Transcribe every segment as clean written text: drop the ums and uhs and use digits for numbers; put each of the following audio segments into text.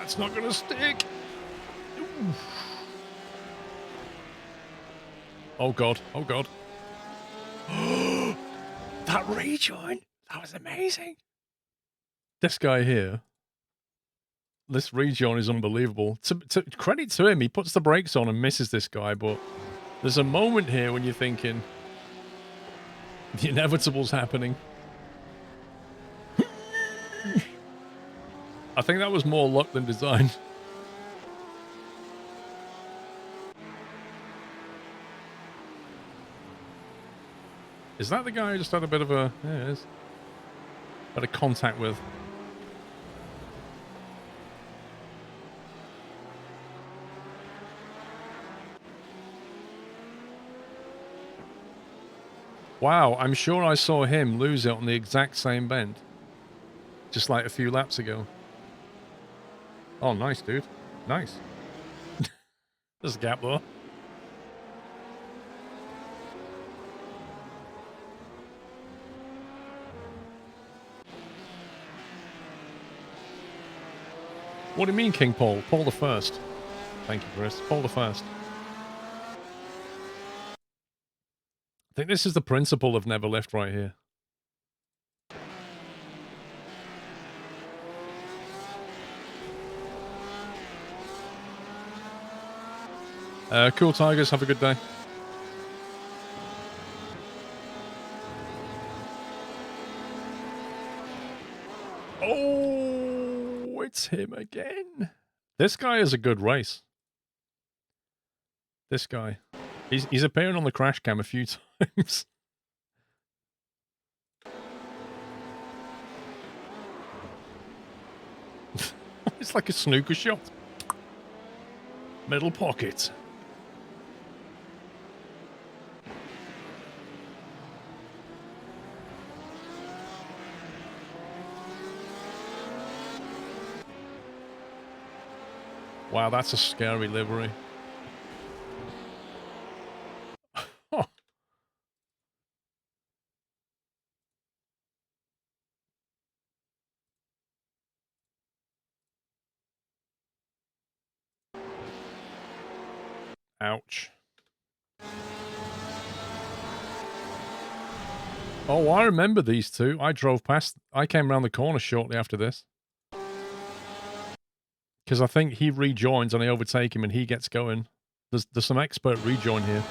That's not going to stick. Oof. Oh, God. Oh, God. That rejoin. That was amazing. This guy here. This rejoin is unbelievable. To credit to him, he puts the brakes on and misses this guy, but there's a moment here when you're thinking the inevitable's happening. I think that was more luck than design. Is that the guy who just had a bit of a... Yeah, it is. Bit of contact with. Wow, I'm sure I saw him lose it on the exact same bend. Just like a few laps ago. Oh, nice, dude. Nice. There's a gap though. What do you mean, King Paul? Paul the First. Thank you, Chris. Paul the First. I think this is the principle of never lift right here. Cool Tigers, have a good day. Oh, it's him again. This guy is a good race. This guy. He's appearing on the crash cam a few times. It's like a snooker shot. Middle pocket. Wow, that's a scary livery. Ouch. Oh, I remember these two. I drove past. I came around the corner shortly after this. Because I think he rejoins and I overtake him and he gets going. There's some expert rejoin here.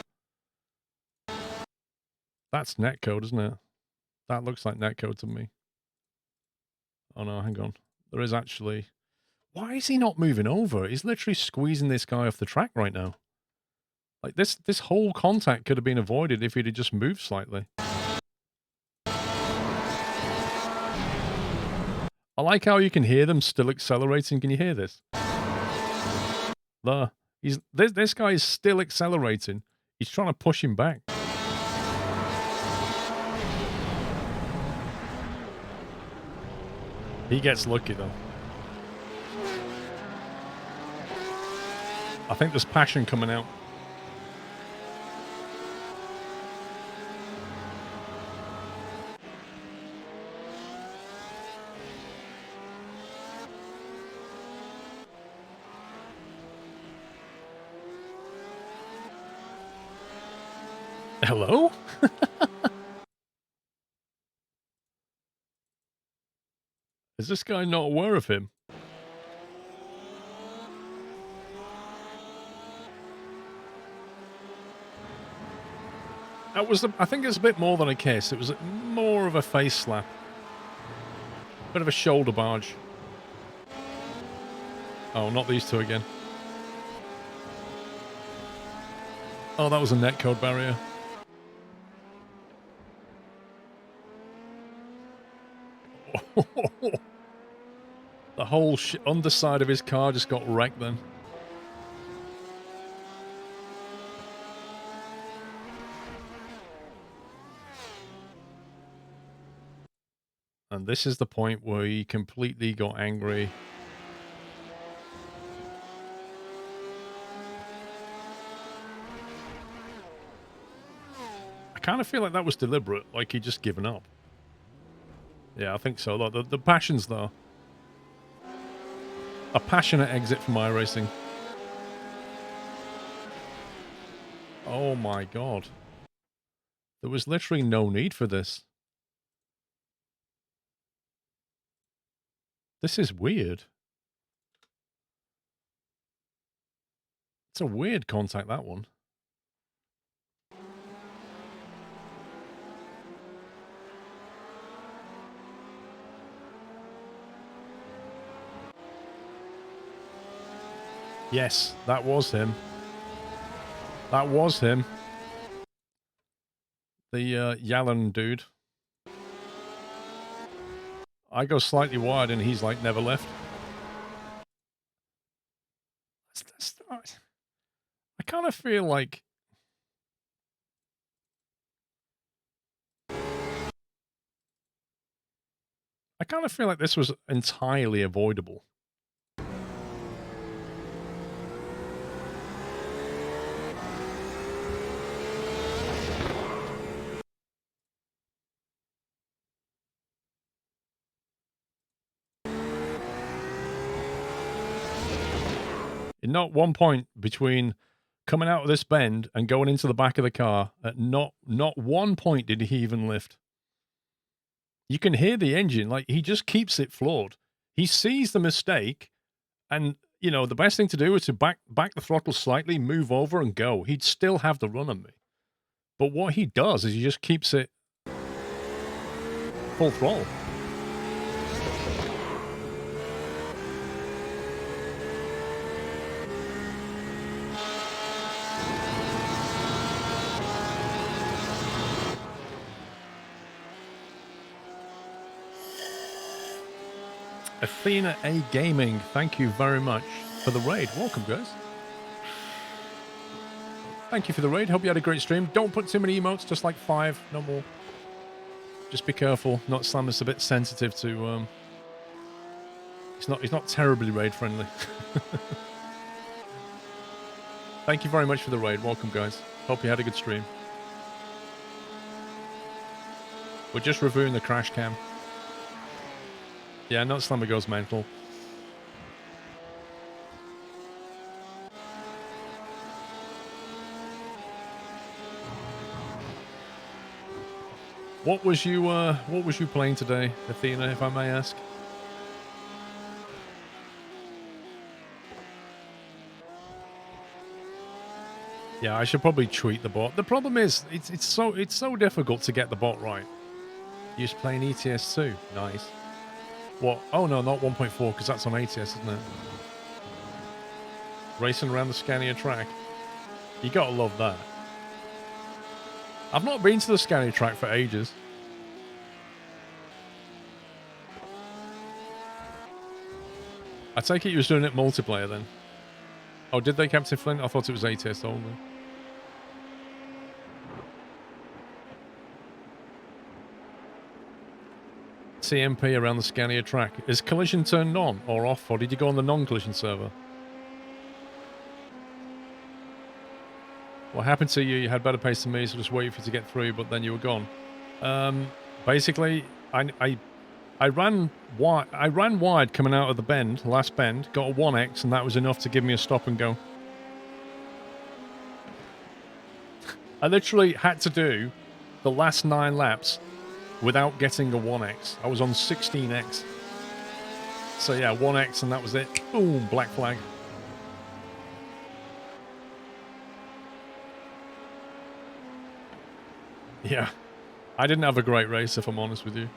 That's netcode, isn't it? That looks like netcode to me. Oh no, hang on. There is actually... Why is he not moving over? He's literally squeezing this guy off the track right now. Like, this whole contact could have been avoided if he'd have just moved slightly. I like how you can hear them still accelerating. Can you hear this? There. This guy is still accelerating. He's trying to push him back. He gets lucky, though. I think there's passion coming out. Hello? Is this guy not aware of him? That was, I think it's a bit more than a kiss. It was more of a face slap. Bit of a shoulder barge. Oh, not these two again. Oh, that was a netcode barrier. The whole underside of his car just got wrecked then. And this is the point where he completely got angry. I kind of feel like that was deliberate, like he'd just given up. Yeah, I think so. The passion's there. A passionate exit from iRacing. Oh my god. There was literally no need for this. This is weird. It's a weird contact, that one. Yes, that was him. That was him. The Yallen dude. I go slightly wide and he's like never left. I kind of feel like... I kind of feel like this was entirely avoidable. In not one point between coming out of this bend and going into the back of the car, at not one point did he even lift. You can hear the engine, like, he just keeps it floored. He sees the mistake, and, you know, the best thing to do is to back the throttle slightly, move over, and go. He'd still have the run on me. But what he does is he just keeps it full throttle. Athena A Gaming, thank you very much for the raid. Welcome, guys. Thank you for the raid. Hope you had a great stream. Don't put too many emotes, just like 5, no more. Just be careful. Not Slam is a bit sensitive to he's not terribly raid friendly. Thank you very much for the raid. Welcome, guys. Hope you had a good stream. We're just reviewing the crash cam. Yeah, not Slammer goes mental. What was you playing today, Athena, if I may ask? Yeah, I should probably tweak the bot. The problem is it's so difficult to get the bot right. You're just playing ETS 2. Nice. What? Oh no, not 1.4, because that's on ATS, isn't it? Racing around the Scania track. You gotta love that. I've not been to the Scania track for ages. I take it you was doing it multiplayer then. Oh, did they, Captain Flint? I thought it was ATS only. CMP around the Scania track. Is collision turned on or off, or did you go on the non-collision server? What happened to you? You had better pace than me, so just wait for you to get through, but then you were gone. Basically, I ran wide coming out of the bend, last bend, got a 1x, and that was enough to give me a stop and go. I literally had to do the last 9 laps without getting a 1x. I was on 16x. So yeah, 1x and that was it. Boom, black flag. Yeah. I didn't have a great race, if I'm honest with you.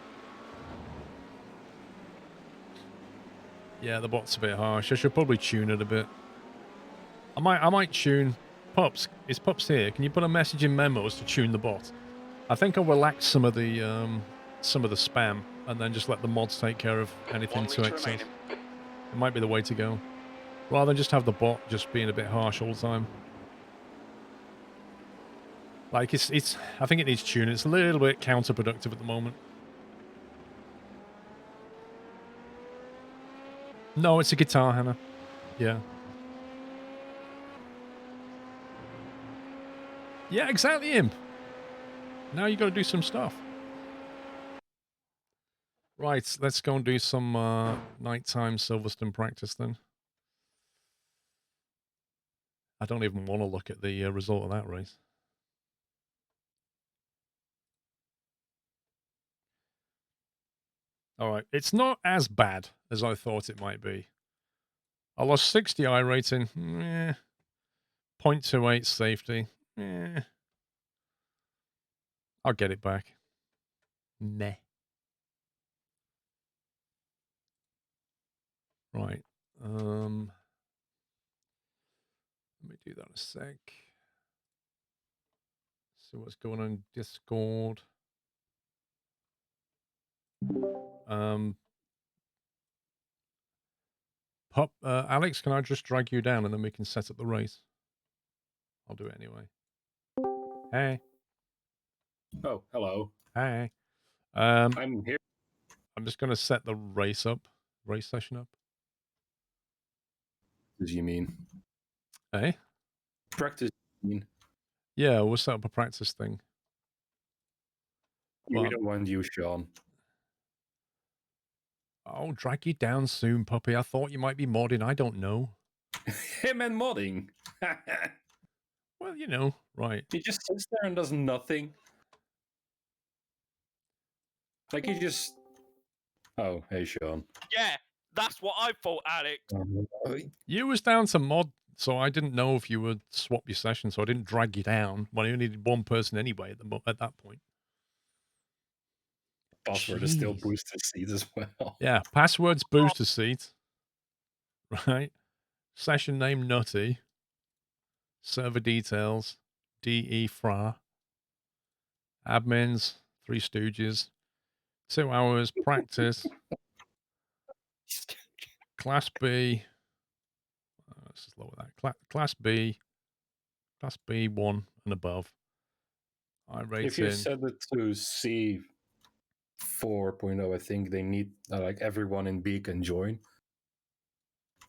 Yeah, the bot's a bit harsh. I should probably tune it a bit. I might tune... Pups, is Pups here? Can you put a message in memos to tune the bot? I think I'll relax some of the spam and then just let the mods take care of anything to excess. It might be the way to go. Rather than just have the bot just being a bit harsh all the time. Like, I think it needs tuning. It's a little bit counterproductive at the moment. No, it's a guitar, Hannah. Yeah. Yeah, exactly, Imp. Now you got to do some stuff. Right, let's go and do some nighttime Silverstone practice then. I don't even want to look at the result of that race. All right, it's not as bad as I thought it might be. I lost 60 iRating, 0.28 safety. I'll get it back. Meh. Right. Let me do that in a sec. See what's going on in Discord. Alex, can I just drag you down and then we can set up the race? I'll do it anyway. Hey. Oh, hello. Hey. I'm here. I'm just going to set the race session up. Does you mean? Hey? Practice, you mean? Yeah, we'll set up a practice thing. We don't want you, Sean. I'll drag you down soon, puppy. I thought you might be modding. I don't know. Him and modding. Well, you know, right. He just sits there and does nothing. Like he just... Oh, hey, Sean. Yeah, that's what I thought, Alex. You was down to mod, so I didn't know if you would swap your session, so I didn't drag you down. Well, I only needed one person anyway at that point. Password is still booster seat as well. Yeah, password's booster seat. Right. Session name Nutty. Server details. DE Fra. Admins. Three Stooges. 2 hours practice. Class B. Let's just lower that. Class B. Class B 1 and above. If you iRating. set it to C 4.0, I think they need like everyone in B can join.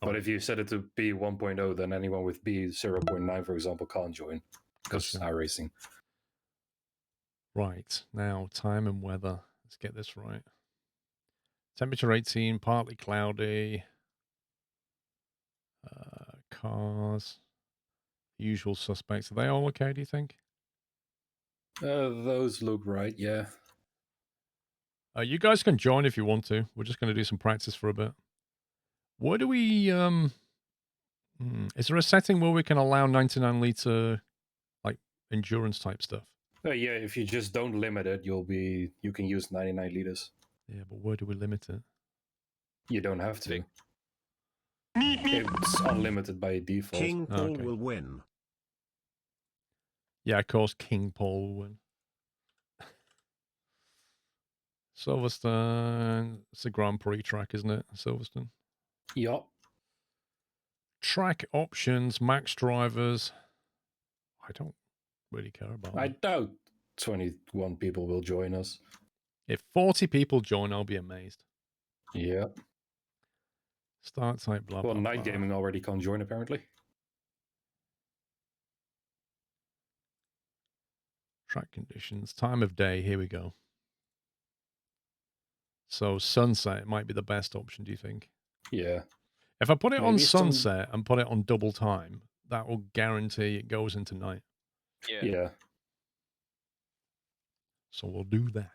But if you set it to B 1.0, then anyone with B 0.9, for example, can't join because Gotcha. iRacing. Right. Now, time and weather. Let's get this right. Temperature 18, partly cloudy. Cars. Usual suspects. Are they all okay, do you think? Those look right, yeah. You guys can join if you want to. We're just going to do some practice for a bit. What do we... is there a setting where we can allow 99 liter, like, endurance type stuff? Yeah, if you just don't limit it, you can use 99 liters. Yeah, but where do we limit it? You don't have to. It's unlimited by default. King Paul will win. Yeah, of course, King Paul will win. Silverstone. It's a Grand Prix track, isn't it? Silverstone. Yup. Track options, max drivers. I don't really care about I that. doubt 21 people will join us. If 40 people join, I'll be amazed. Yeah. Start type, blah, well, blah, Night blah. Gaming already can't join, apparently. Track conditions, time of day, here we go. So sunset might be the best option, do you think? Yeah. If I put it Maybe on sunset and put it on double time, that will guarantee it goes into night. Yeah. So we'll do that.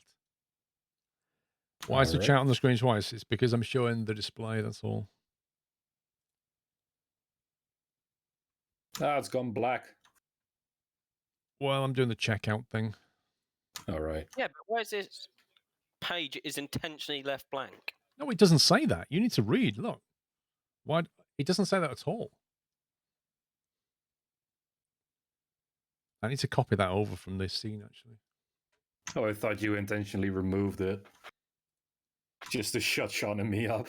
Why is the chat on the screen twice? It's because I'm showing the display, that's all. Ah, it's gone black. Well, I'm doing the checkout thing. All right. Yeah, but where's this page is intentionally left blank? No, it doesn't say that. You need to read. Look. Why? It doesn't say that at all. I need to copy that over from this scene, actually. Oh, I thought you intentionally removed it. Just to shut Sean and me up.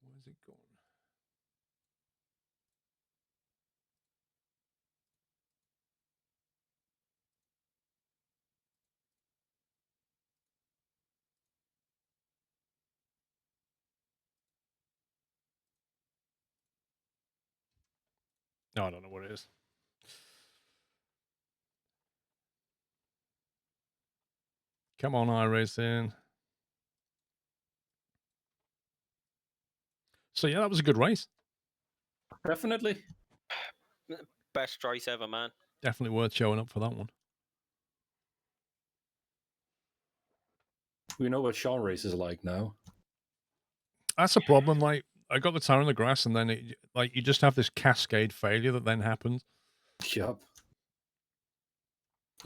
Where's it gone? No, I don't know what it is. Come on, iRacing. So yeah, that was a good race. Definitely. Best race ever, man. Definitely worth showing up for that one. We know what Sean race is like now. That's a problem. Like, I got the tire on the grass, and then you just have this cascade failure that then happens. Yup.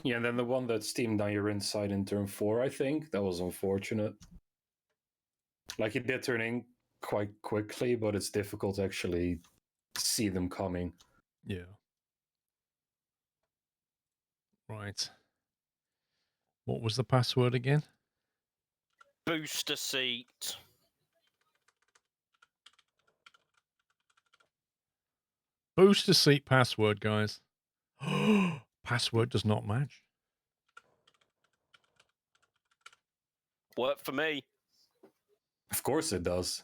Yeah, and then the one that steamed down your inside in turn 4, I think, that was unfortunate. Like, it did turn in quite quickly, but it's difficult to actually see them coming. Yeah. Right. What was the password again? Booster seat. Booster seat password, guys. Password does not match. Worked for me. Of course it does.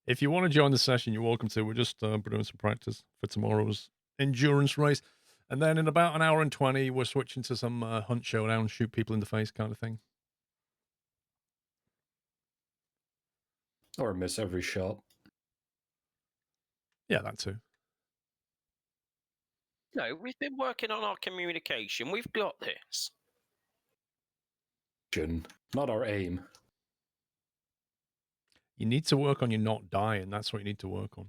If you want to join the session, you're welcome to. We're just doing some practice for tomorrow's endurance race. And then in about an hour and 20, we're switching to some hunt showdown, shoot people in the face kind of thing. Or miss every shot. Yeah, that too. No, we've been working on our communication. We've got this. Not our aim. You need to work on your not dying. That's what you need to work on.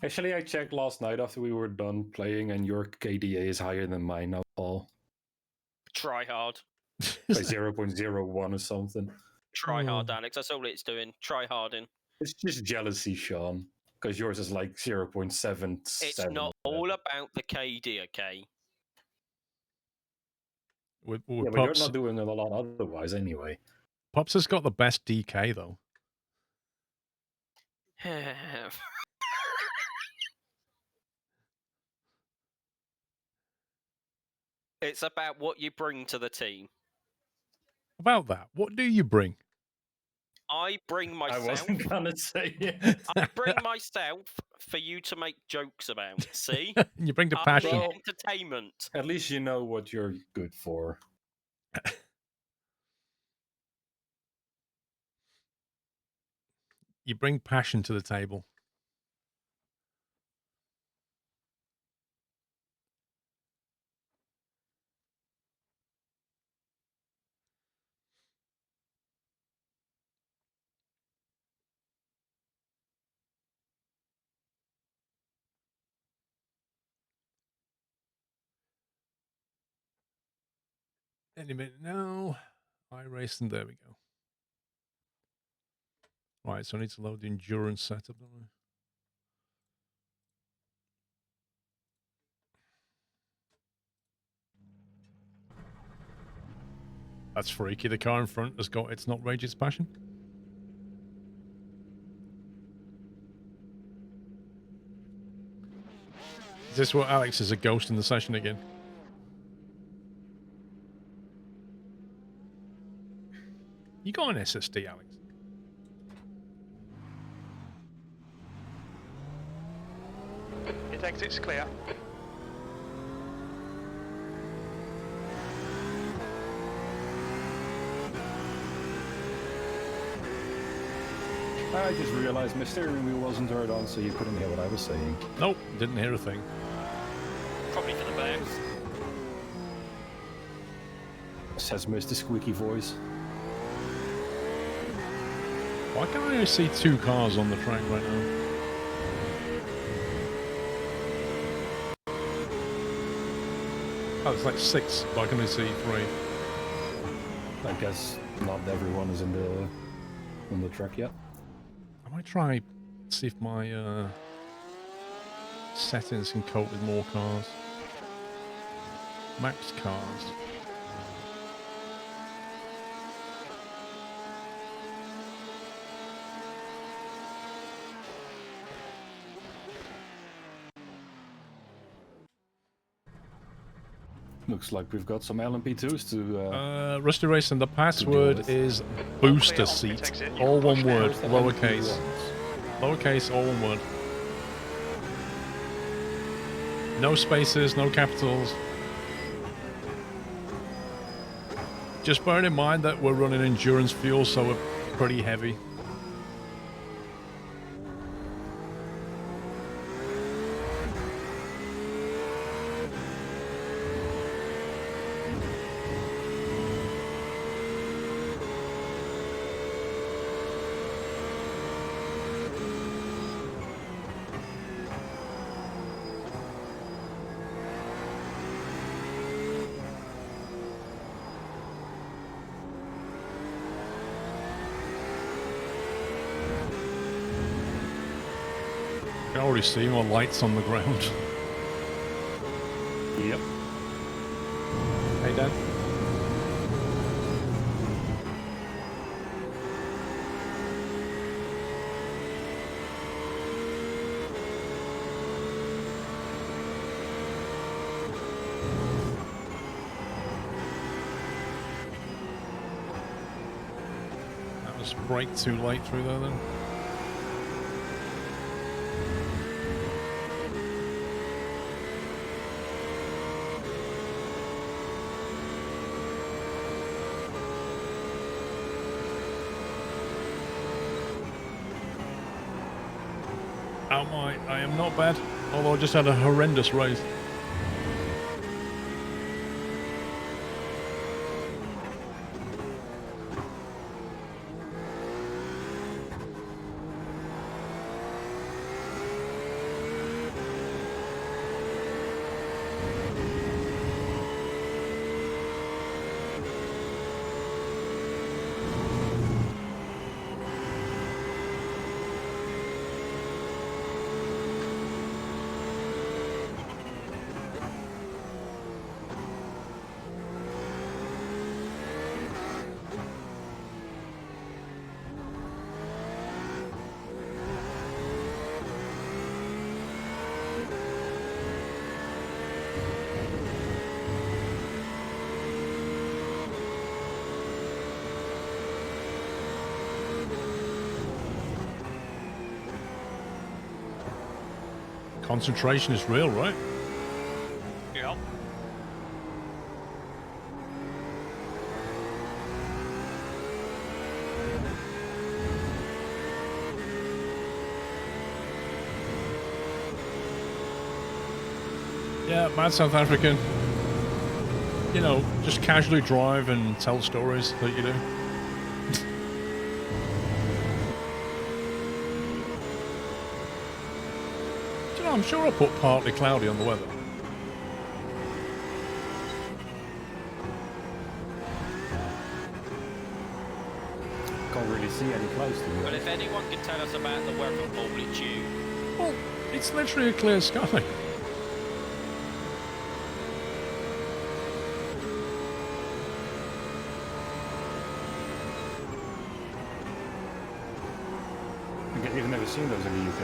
Actually, I checked last night after we were done playing, and your KDA is higher than mine now, Paul. Try hard. By 0.01 or something. Try hard, Alex. That's all it's doing. Try harding. It's just jealousy, Sean. Because yours is like 0.77. It's not all about the KD, okay? With Yeah, but Pups, you're not doing it a lot otherwise anyway. Pups has got the best DK, though. It's about what you bring to the team. About that, what do you bring? I bring myself. I wasn't going to say it. I bring myself for you to make jokes about. See? You bring the I'm passion. the Well- entertainment. At least you know what you're good for. You bring passion to the table. Any minute now. iRacing, there we go. Right, so I need to load the endurance setup, don't I? That's freaky. The car in front has got it's not rage, it's passion. Is this what Alex is a ghost in the session again? You got an SSD, Alex? It exits clear. I just realized my steering wheel wasn't turned on, so you couldn't hear what I was saying. Nope, didn't hear a thing. Probably for the best. Says Mr. Squeaky Voice. Why can't I only see 2 cars on the track right now? Oh, it's like 6, but I can only see 3. I guess not everyone is on the track yet. I might try see if my settings can cope with more cars. Max cars. Looks like we've got some LMP2s to... Rusty Racing, the password is booster seat. All one word, lowercase. Lowercase, all one word. No spaces, no capitals. Just bearing in mind that we're running endurance fuel, so we're pretty heavy. I can already see more lights on the ground. Yep. Hey, Dan. That was brake too late through there then. I am not bad, although I just had a horrendous race. Concentration is real, right? Yeah. Yeah, mad South African. You know, just casually drive and tell stories that you do. Do you know, I'm sure I put partly cloudy on the weather. Can't really see any clouds to Well, me. if anyone can tell us about the weather, probably you. Well, it's literally a clear sky. I've never seen those in the UK.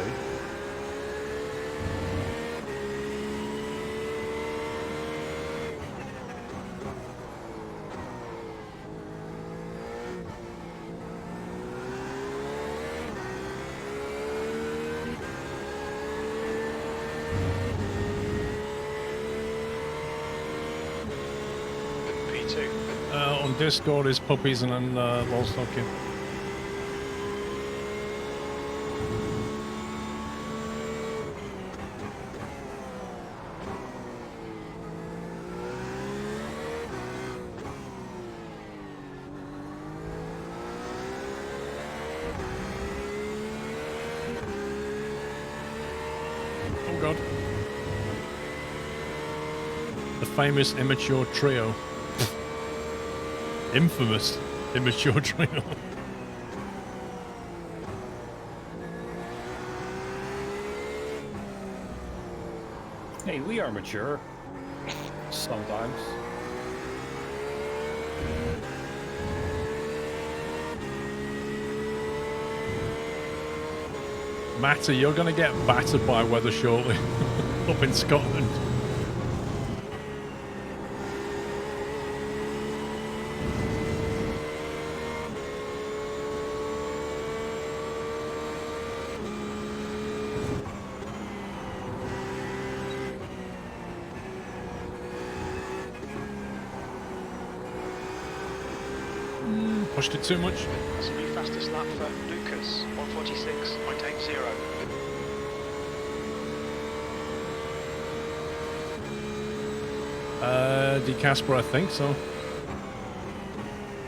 P2. On Discord is puppies and then lol stocking. Oh god. The famous immature trio. Infamous immature trio. Hey, we are mature. Sometimes. Matty, you're going to get battered by weather shortly. Up in Scotland. Pushed it too much. That's the new fastest lap for Lucas, 146.80. D. Casper, I think so.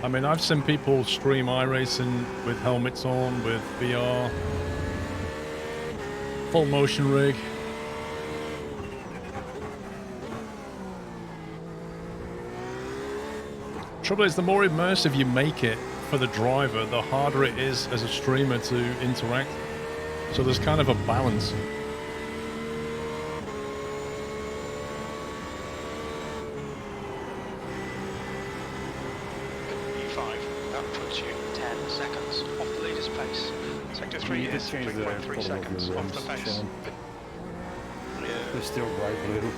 I mean, I've seen people stream iRacing with helmets on, with VR, full motion rig. Trouble is, the more immersive you make it for the driver, the harder it is as a streamer to interact. So there's kind of a balance. E5, that puts you 10 seconds off the leader's pace. Sector 3 is 3.3 seconds off the pace. They're still bright blue.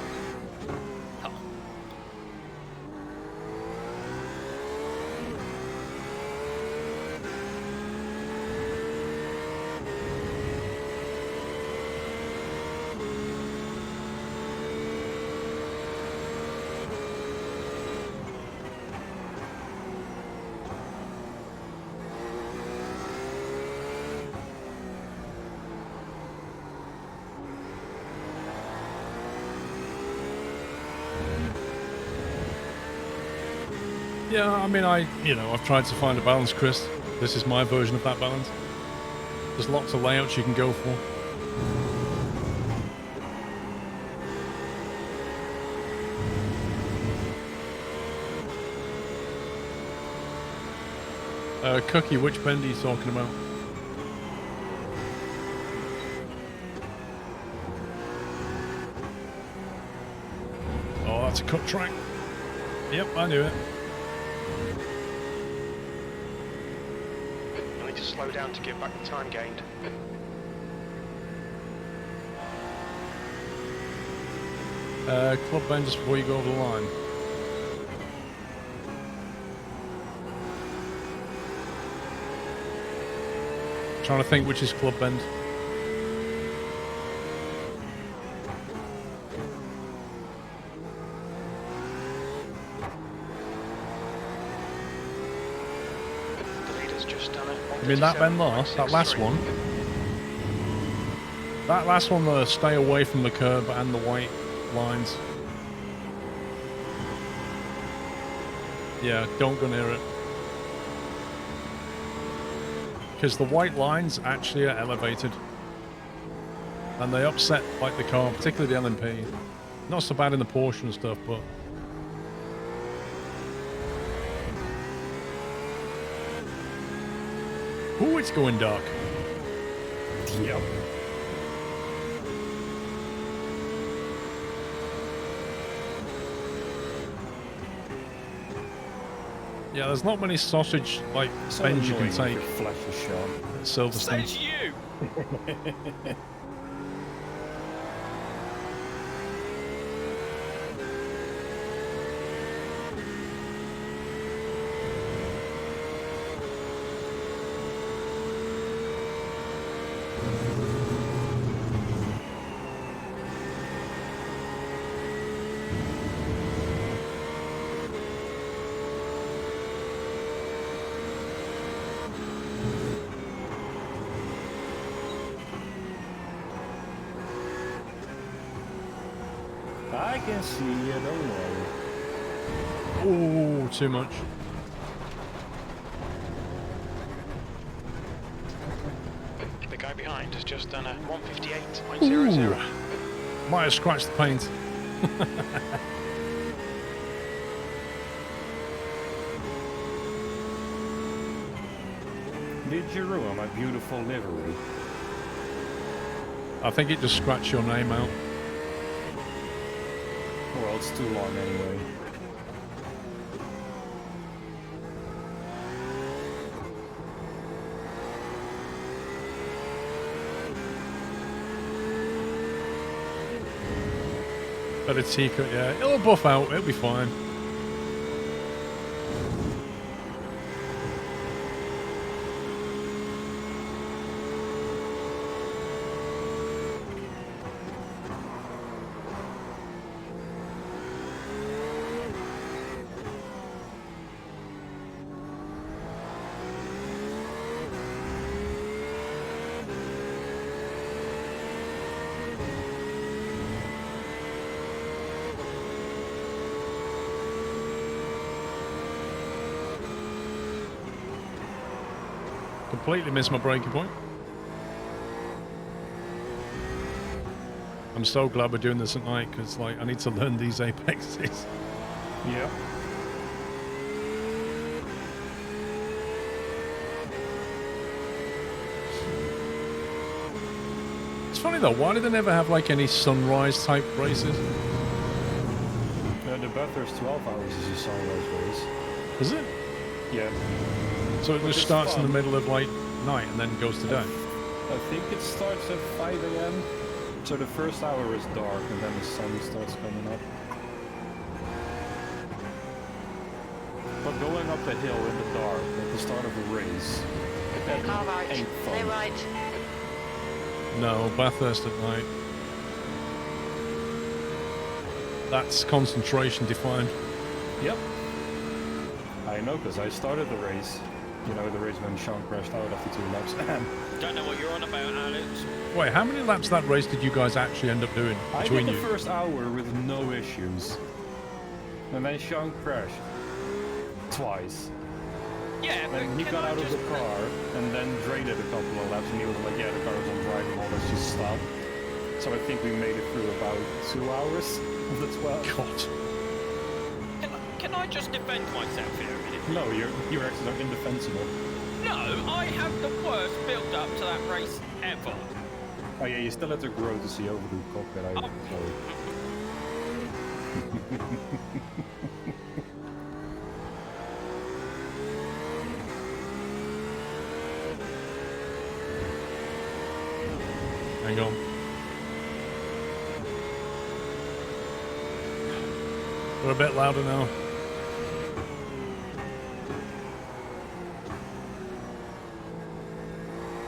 Yeah, I mean, I've tried to find a balance, Chris. This is my version of that balance. There's lots of layouts you can go for. Cookie, which bend are you talking about? Oh, that's a cut track. Yep, I knew it. You'll need to slow down to give back the time gained. Club bend just before you go over the line. Trying to think which is club bend. The leader's just done it. I mean, that bend there, that last one. That last one, stay away from the curb and the white lines. Yeah, don't go near it. Because the white lines actually are elevated. And they upset like the car, particularly the LMP. Not so bad in the Porsche and stuff, but... Ooh, it's going dark. Yep. Yeah, there's not many sausage like bends you can take. Flash is sharp. At Silverstone. Says you! I can see you, don't worry. Ooh, too much. The guy behind has just done a 158.00. Ooh. Might have scratched the paint. Did you ruin my beautiful livery? I think it just scratched your name out. Well, it's too long anyway. But it's secret, yeah. It'll buff out, it'll be fine. Completely missed my braking point. I'm so glad we're doing this at night because, like, I need to learn these apexes. Yeah. It's funny though. Why do they never have like any sunrise type races? The Bathurst 12 hours is a sunrise race. Is it? Yeah. So it But just it's starts in fun. the middle of like night and then goes to day. I think it starts at 5 a.m. So the first hour is dark and then the sun starts coming up. But going up the hill in the dark at the start of a race, that Car right. ain't Clear fun. right. No, Bathurst at night. That's concentration defined. Yep. I know, because I started the race. You know, the race when Sean crashed out after 2 laps. Don't know what you're on about, Alex. Wait, how many laps that race did you guys actually end up doing I between did the you? first hour with no issues. And then Sean crashed. Twice. Yeah, but And he can got I out of just... the car and then drained it a couple of laps and he was like, yeah, the car is undrivable, let's just stop. So I think we made it through about 2 hours of the 12. God. Can I just defend myself here a minute? No, you're actually indefensible. No, I have the worst build-up to that race ever. Oh yeah, you still have to grow to see over the cockpit, Oh. sorry. Hang on. We're a bit louder now.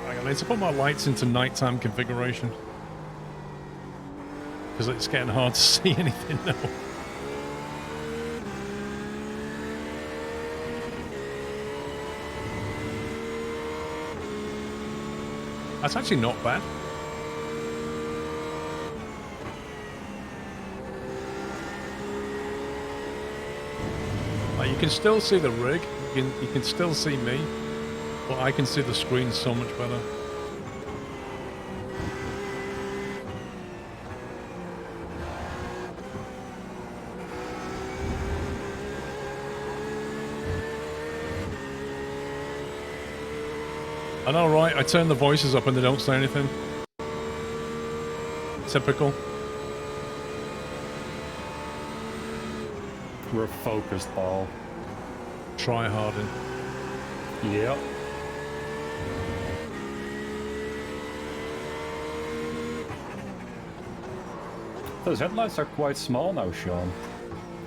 I need to put my lights into nighttime configuration. Because it's getting hard to see anything now. That's actually not bad. Like, you can still see the rig, you can still see me, but I can see the screen so much better. I know, right? I turn the voices up and they don't say anything. Typical. We're focused, Paul. Try harding. Yep. Those headlights are quite small now, Sean.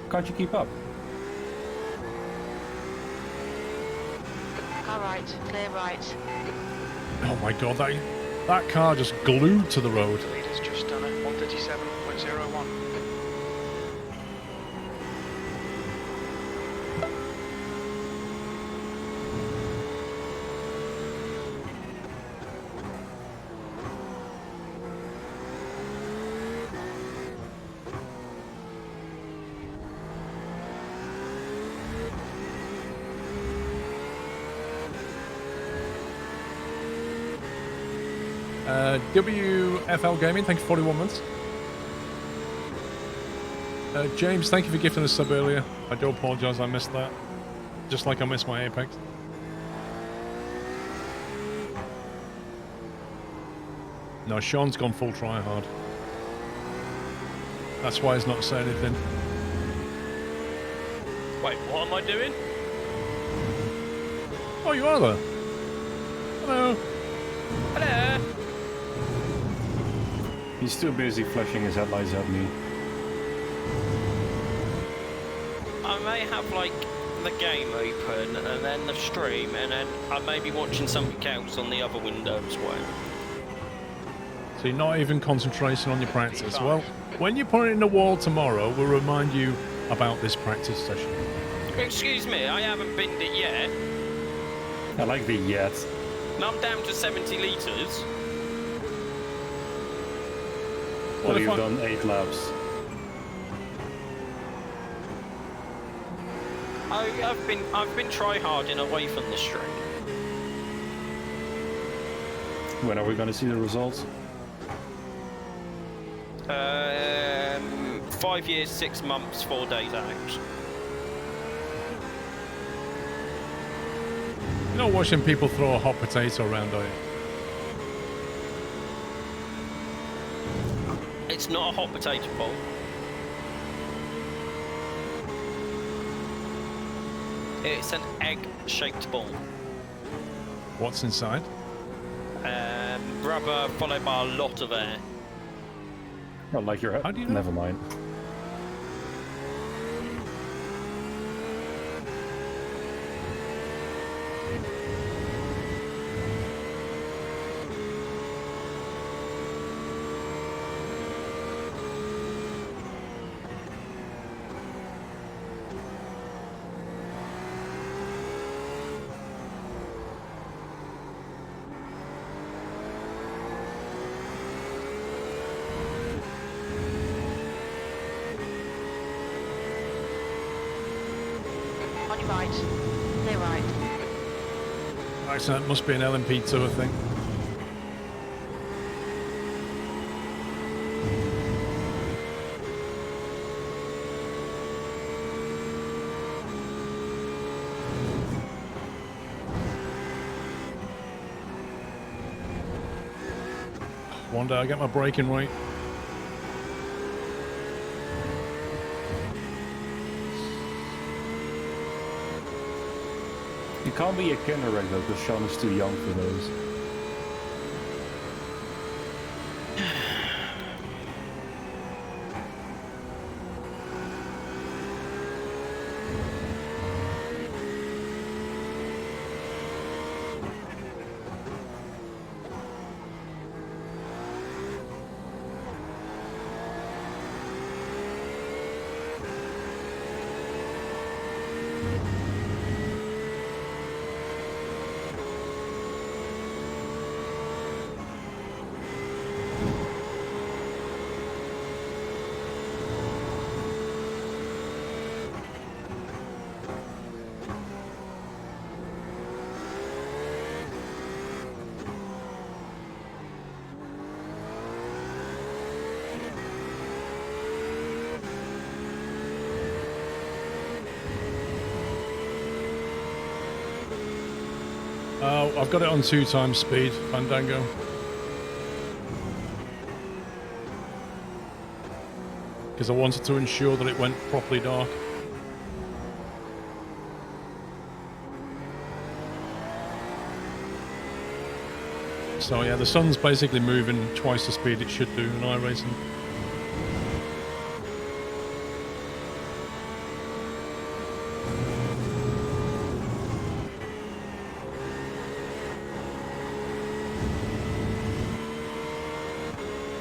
Can't you keep up? Car right. Clear right. Oh my god, that car just glued to the road. The leader's just done it. 137.01. WFL Gaming, thank you for 41 months. James, thank you for gifting us a sub earlier. I do apologise, I missed that. Just like I missed my Apex. No, Sean's gone full try hard. That's why he's not saying anything. Wait, what am I doing? Oh, you are there. Hello. Hello. He's too busy flashing his headlights at me. I may have like the game open and then the stream and then I may be watching something else on the other window as well. So you're not even concentrating on your practice. Well, when you put it in the wall tomorrow, we'll remind you about this practice session. Excuse me, I haven't binned it yet. I like the yet. And I'm down to 70 litres. Well, if you've I- done 8 laps. I've been try-harding away from the stream. When are we going to see the results? 5 years, 6 months, 4 days out. You're not watching people throw a hot potato around, are you? It's not a hot potato ball. It's an egg-shaped ball. What's inside? Rubber followed by a lot of air. Not like your. How do you know? Never mind. On your right. Clear right. Actually, that must be an LMP2, I think. One day I get my braking right. You can't be a kinder wreck though, because Sean is too young for those. I've got it on 2 times speed, Fandango. Because I wanted to ensure that it went properly dark. So yeah, the sun's basically moving twice the speed it should do in iRacing.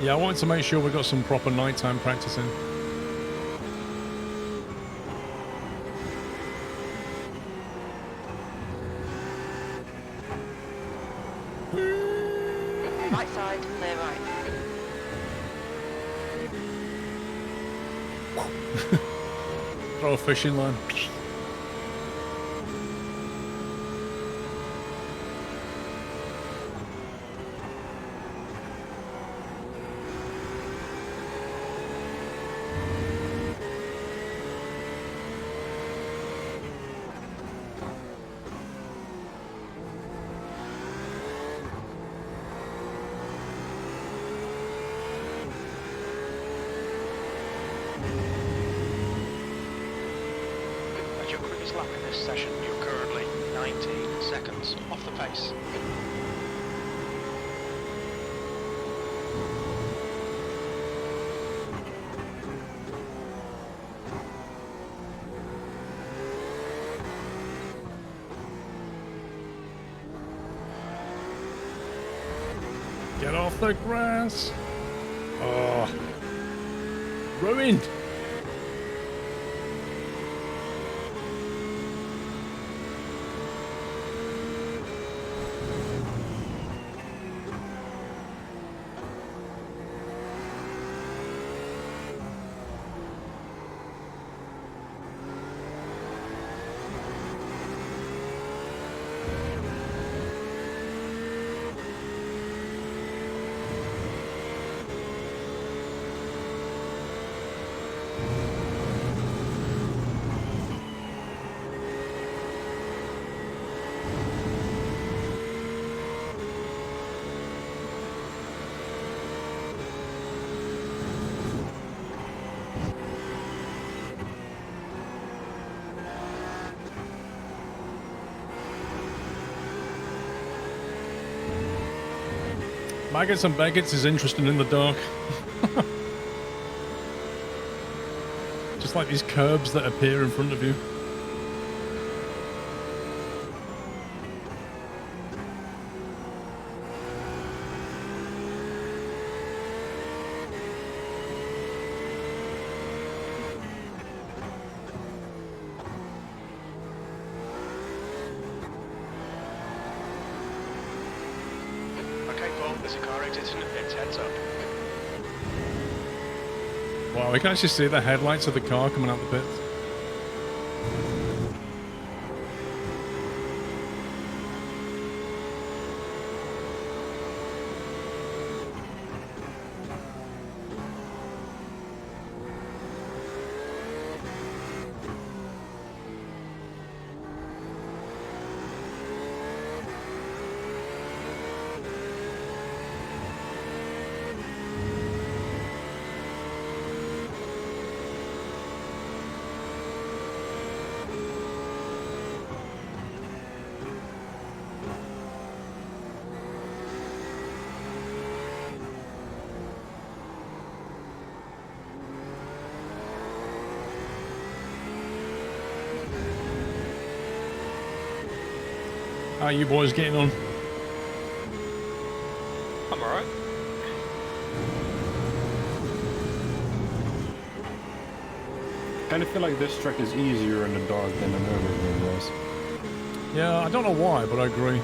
Yeah, I wanted to make sure we got some proper nighttime practice in. Right side, clear right. Throw a fishing line. At your quickest lap in this session, you're currently 19 seconds off the pace. Get off the grass. Oh. Ruined. Maggots and Baggots is interesting in the dark. Just like these curbs that appear in front of you. Okay, Paul, there's a car exiting the pits, heads up. Wow, we can actually see the headlights of the car coming out the pits. How are you boys getting on? I'm alright. Kind of feel like this track is easier in the dark than the Nürburgring was. Yeah, I don't know why, but I agree.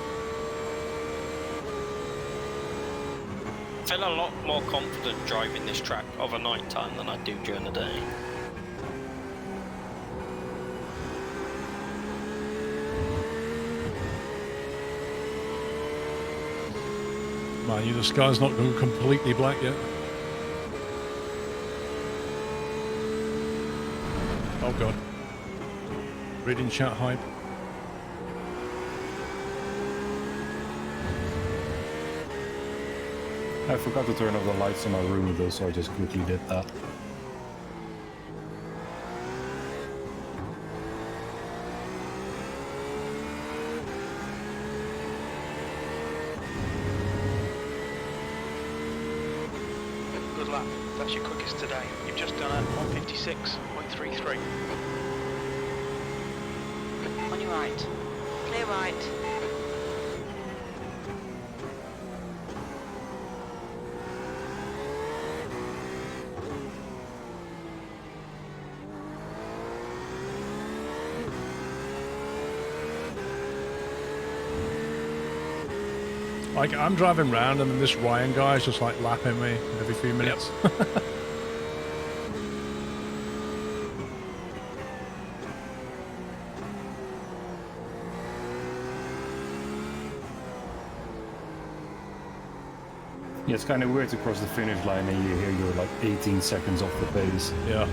I feel a lot more confident driving this track of a night time than I do during the day. Man, the sky's not gone completely black yet. Oh god. Reading chat hype. I forgot to turn off the lights in my room though, so I just quickly did that. Good lap. That's your quickest today. You've just done a 156.33. On your right. Clear right. Like, I'm driving round and then this Ryan guy is just like lapping me every few minutes. Yeah, it's kind of weird to cross the finish line and you hear you're like 18 seconds off the pace. Yeah.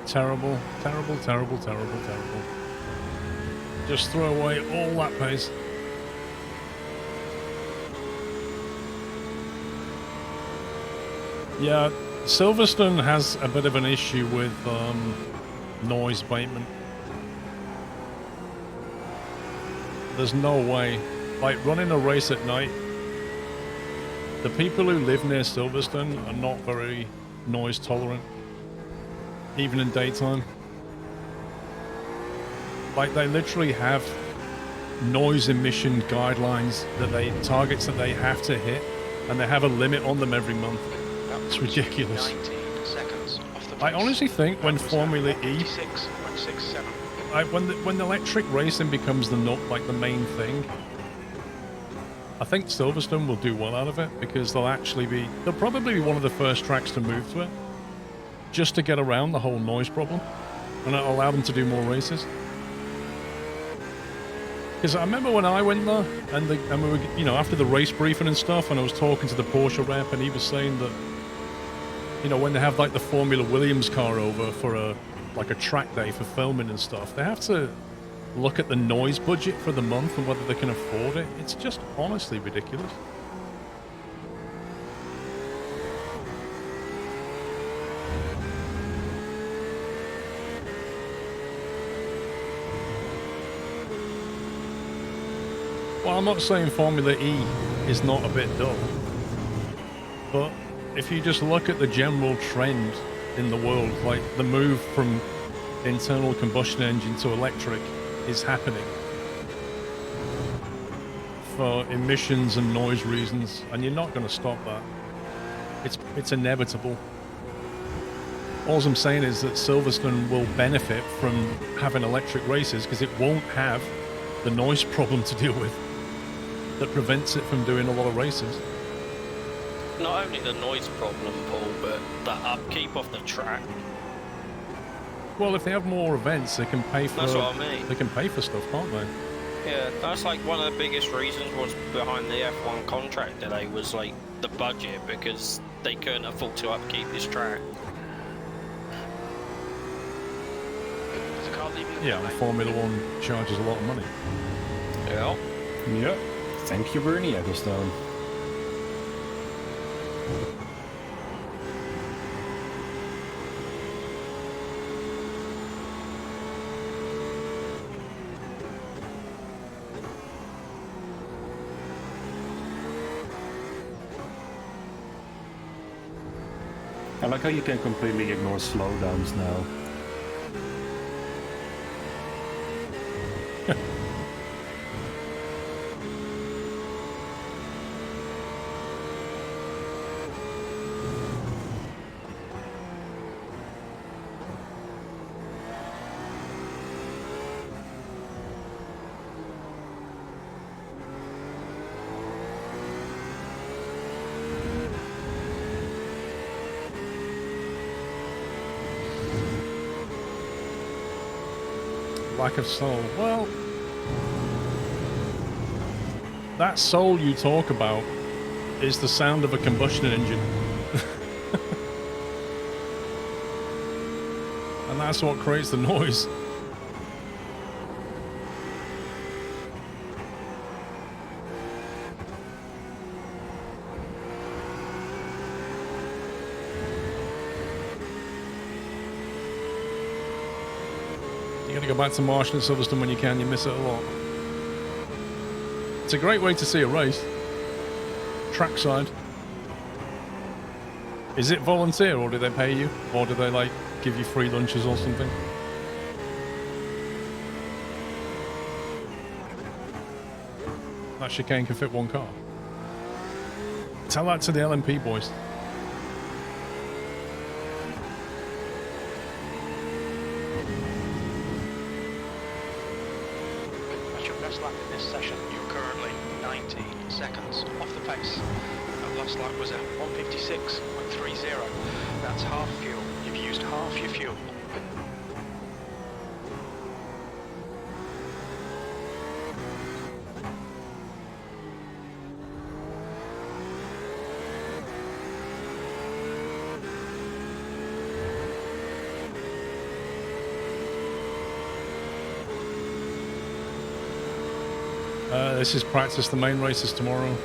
Terrible, terrible, terrible, terrible, terrible. Just throw away all that pace. Yeah, Silverstone has a bit of an issue with noise abatement. There's no way. Like, running a race at night, the people who live near Silverstone are not very noise tolerant. Even in daytime. Like, they literally have noise emission guidelines that targets that they have to hit, and they have a limit on them every month. It's ridiculous. 19 seconds off the pace. I honestly think when That was Formula E, 56.67. when electric racing becomes the main thing, I think Silverstone will do well out of it, because they'll probably be one of the first tracks to move to it, just to get around the whole noise problem, and it'll allow them to do more races. Because I remember when I went there, and we were, after the race briefing and stuff, and I was talking to the Porsche rep, and he was saying that you know, when they have like the Formula Williams car over for a track day for filming and stuff, they have to look at the noise budget for the month and whether they can afford it. It's just honestly ridiculous. Well, I'm not saying Formula E is not a bit dull, but if you just look at the general trend in the world, like the move from internal combustion engine to electric is happening for emissions and noise reasons, and you're not going to stop that. It's inevitable. All I'm saying is that Silverstone will benefit from having electric races because it won't have the noise problem to deal with that prevents it from doing a lot of races. Not only the noise problem, Paul, but the upkeep of the track. Well, if they have more events, they can pay for. That's what I mean. They can pay for stuff, can't they? Yeah, that's like one of the biggest reasons was behind the F1 contract today was like the budget, because they couldn't afford to upkeep this track. There's a car leaving the Yeah, pit and lane. Formula One charges a lot of money. Yeah. Yep. Thank you, Bernie Ecclestone. I like how you can completely ignore slowdowns now. Lack of soul. Well, that soul you talk about is the sound of a combustion engine. And that's what creates the noise. You gotta go back to Marshall and Silverstone when you can, you miss it a lot. It's a great way to see a race. Trackside. Is it volunteer or do they pay you? Or do they like give you free lunches or something? That chicane can fit one car. Tell that to the LMP boys. That's your best lap in this session. You're currently 19 seconds off the pace. That last lap was at 156.30. That's half fuel. You've used half your fuel. This is practice. The main race is tomorrow.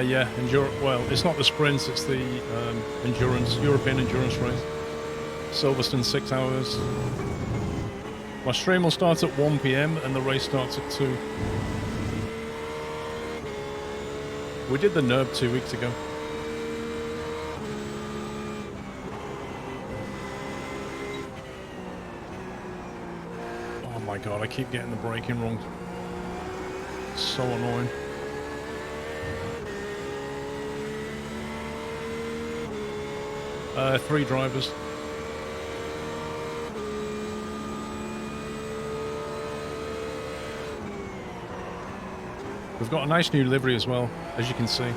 Yeah, well, it's not the sprints, it's the endurance, European endurance race. Silverstone, 6 hours. My stream will start at 1 PM and the race starts at 2. We did the NERB 2 weeks ago. Oh my god, I keep getting the braking wrong. So annoying. Three drivers. We've got a nice new livery as well, as you can see.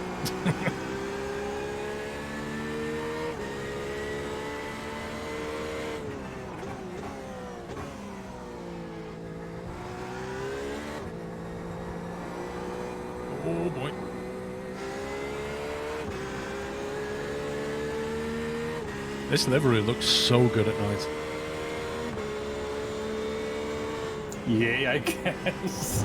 This livery looks so good at night. Yeah, I guess.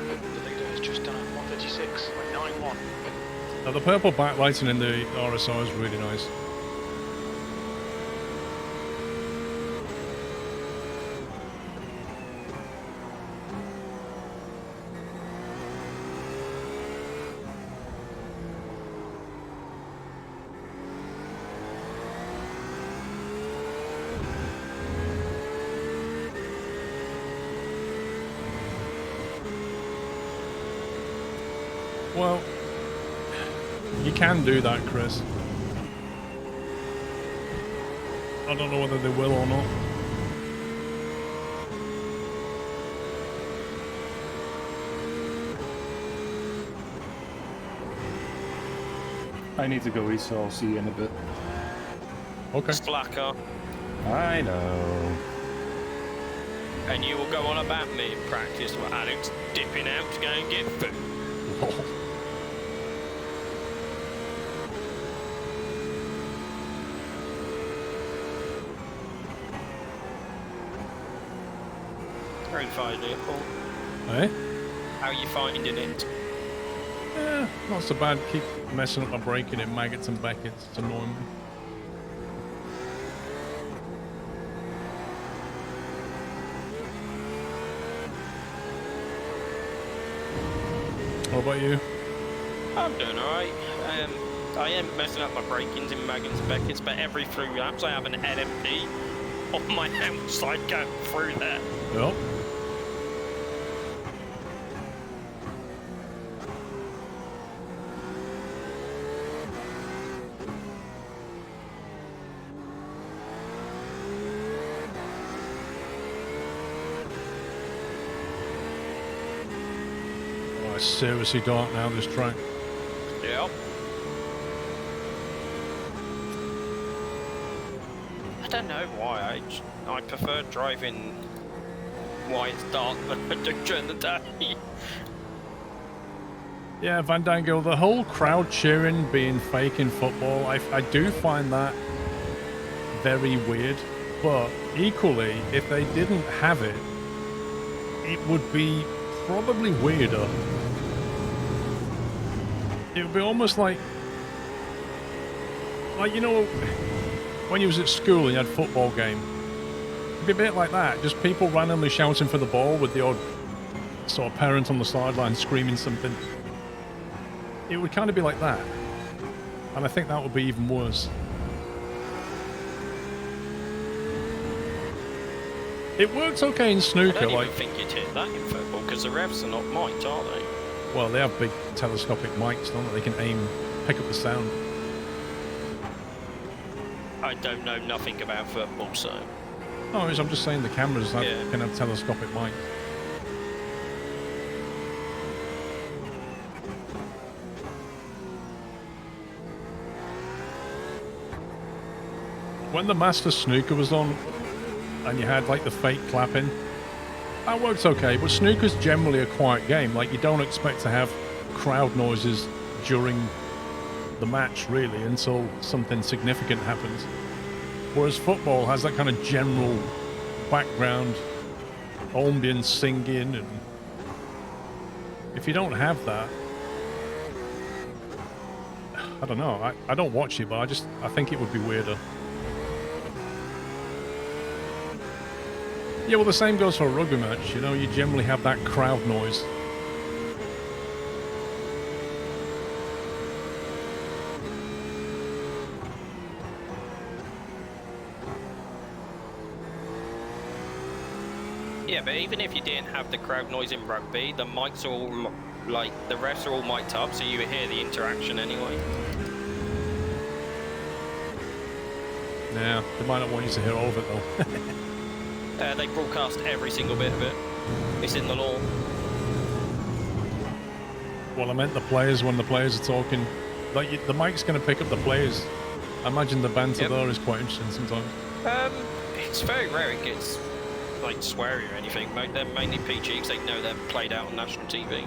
The leader has just done 136, 9-1. Now, the purple backlighting in the RSR is really nice. Well, you can do that, Chris. I don't know whether they will or not. I need to go eat, so I'll see you in a bit. Okay. Slacker. I know. And you will go on about me in practice while Alex dipping out to go and get food. How are you finding it, Paul? Hey? How are you finding it? Yeah, not so bad. Keep messing up my braking in Maggots and Beckett's. It's annoying me. What about you? I'm doing alright. I am messing up my break-ins in Maggins and Beckett's, but every 3 laps I have an LMP on my outside going through there. Yep. Oh, it's seriously dark now, this track. Yep. I don't know why. I prefer driving while it's dark than I do during the day. Yeah, Van Dango, the whole crowd cheering being fake in football, I do find that very weird. But equally, if they didn't have it, it would be probably weirder. It would be almost like, you know, when you was at school and you had a football game. It'd be a bit like that, just people randomly shouting for the ball with the odd sort of parent on the sideline screaming something. It would kind of be like that. And I think that would be even worse. It works okay in I snooker, don't like... even think you'd hit that in football, because the revs are not mic'd, are they? Well, they have big telescopic mics, don't they? They can aim, pick up the sound. I don't know nothing about football, so... No, I'm just saying the cameras Yeah. can have telescopic mics. When the Master Snooker was on, and you had like the fake clapping, that works okay, but snooker's generally a quiet game. Like, you don't expect to have crowd noises during the match, really, until something significant happens. Whereas football has that kind of general background ambience singing, and if you don't have that, I don't know. I don't watch it, but I think it would be weirder. Yeah, well, the same goes for a rugby match. You know, you generally have that crowd noise. Yeah, but even if you didn't have the crowd noise in rugby, the mics are all, like, the refs are all mic'd up, so you hear the interaction anyway. Yeah, they might not want you to hear all of it, though. They broadcast every single bit of it. It's in the law. Well, I meant the players when the players are talking. Like the mic's going to pick up the players. I imagine the banter Yep. there is quite interesting sometimes. It's very rare it gets like sweary or anything. They're mainly PG because they know they're played out on national TV.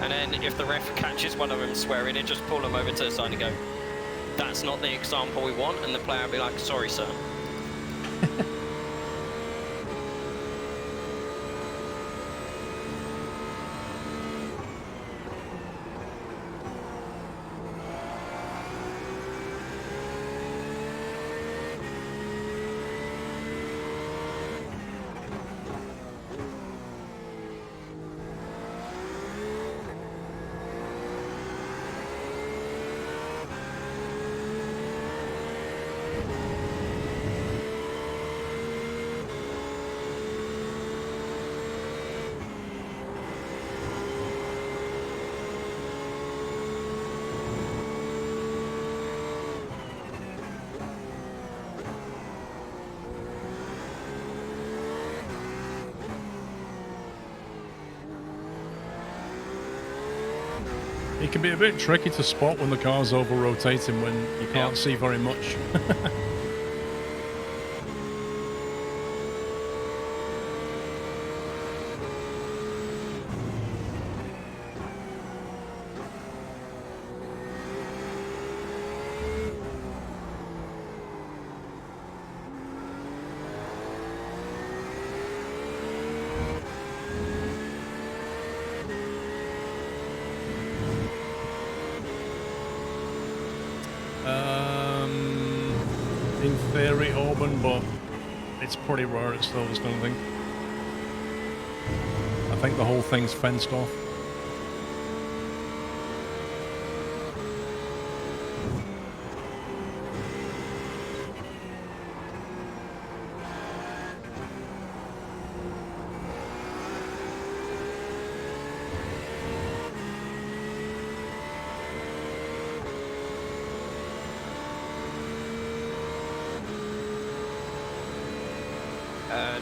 And then if the ref catches one of them swearing, they just pull them over to the side and go, "That's not the example we want," and the player will be like, "Sorry, sir." It can be a bit tricky to spot when the car's over rotating when you can't see very much. In theory, Auburn, but it's pretty rare at Silverstone, I think. I think the whole thing's fenced off.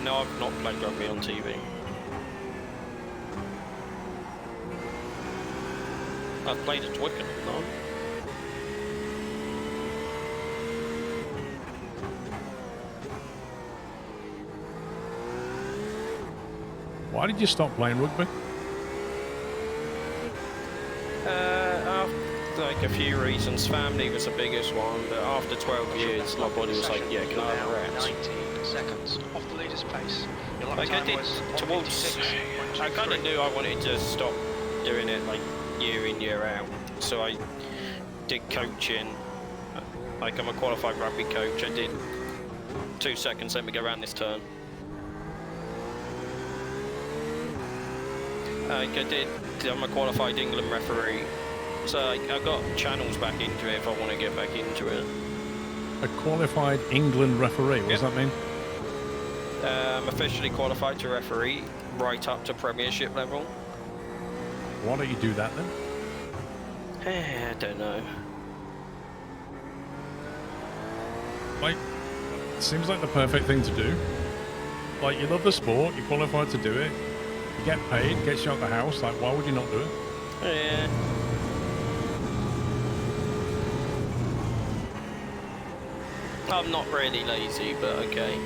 No, I've not played rugby on TV. I've played at Twickenham, no. Why did you stop playing rugby? Like a few reasons. Family was the biggest one, but after 12 years, my body was like, yeah, can I have a rest? 19 seconds off the leader's pace. Your lap Like I time did was towards, I kind of 156.23. knew I wanted to stop doing it like year in, year out. So I did coaching. Like I'm a qualified rugby coach. I did 2 seconds, let me go around this turn. Like I'm a qualified England referee. So like, I've got channels back into it if I want to get back into it. A qualified England referee, what does that mean? I'm officially qualified to referee, right up to Premiership level. Why don't you do that then? I don't know. Like, it seems like the perfect thing to do. Like, you love the sport, you're qualified to do it, you get paid, gets you out the house, like, why would you not do it? Yeah. I'm not really lazy, but okay.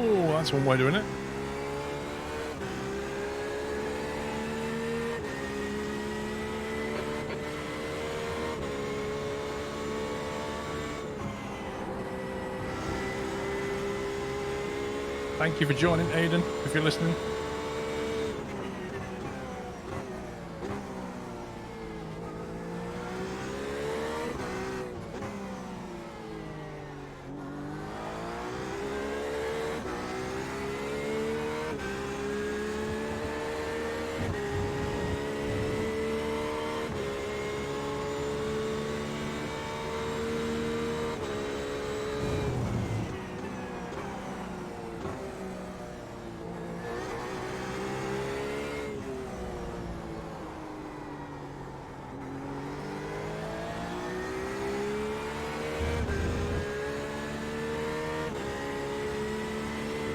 Oh, that's one way of doing it. Thank you for joining, Aidan, if you're listening.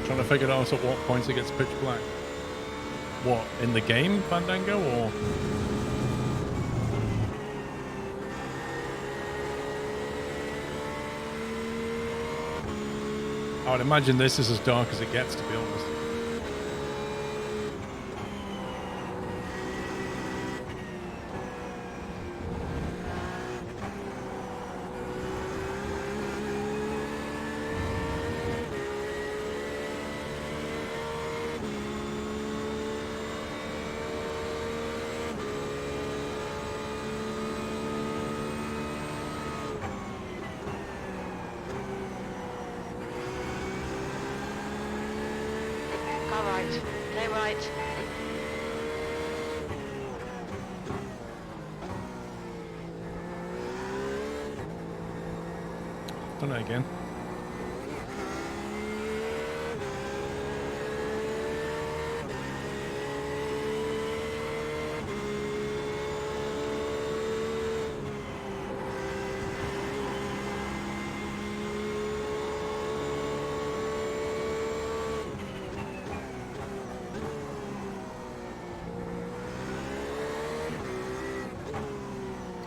Trying to figure out at what points it gets pitch black. What, in the game, Fandango, or? I would imagine this is as dark as it gets, to be honest. Car right. Clear right. Done it again.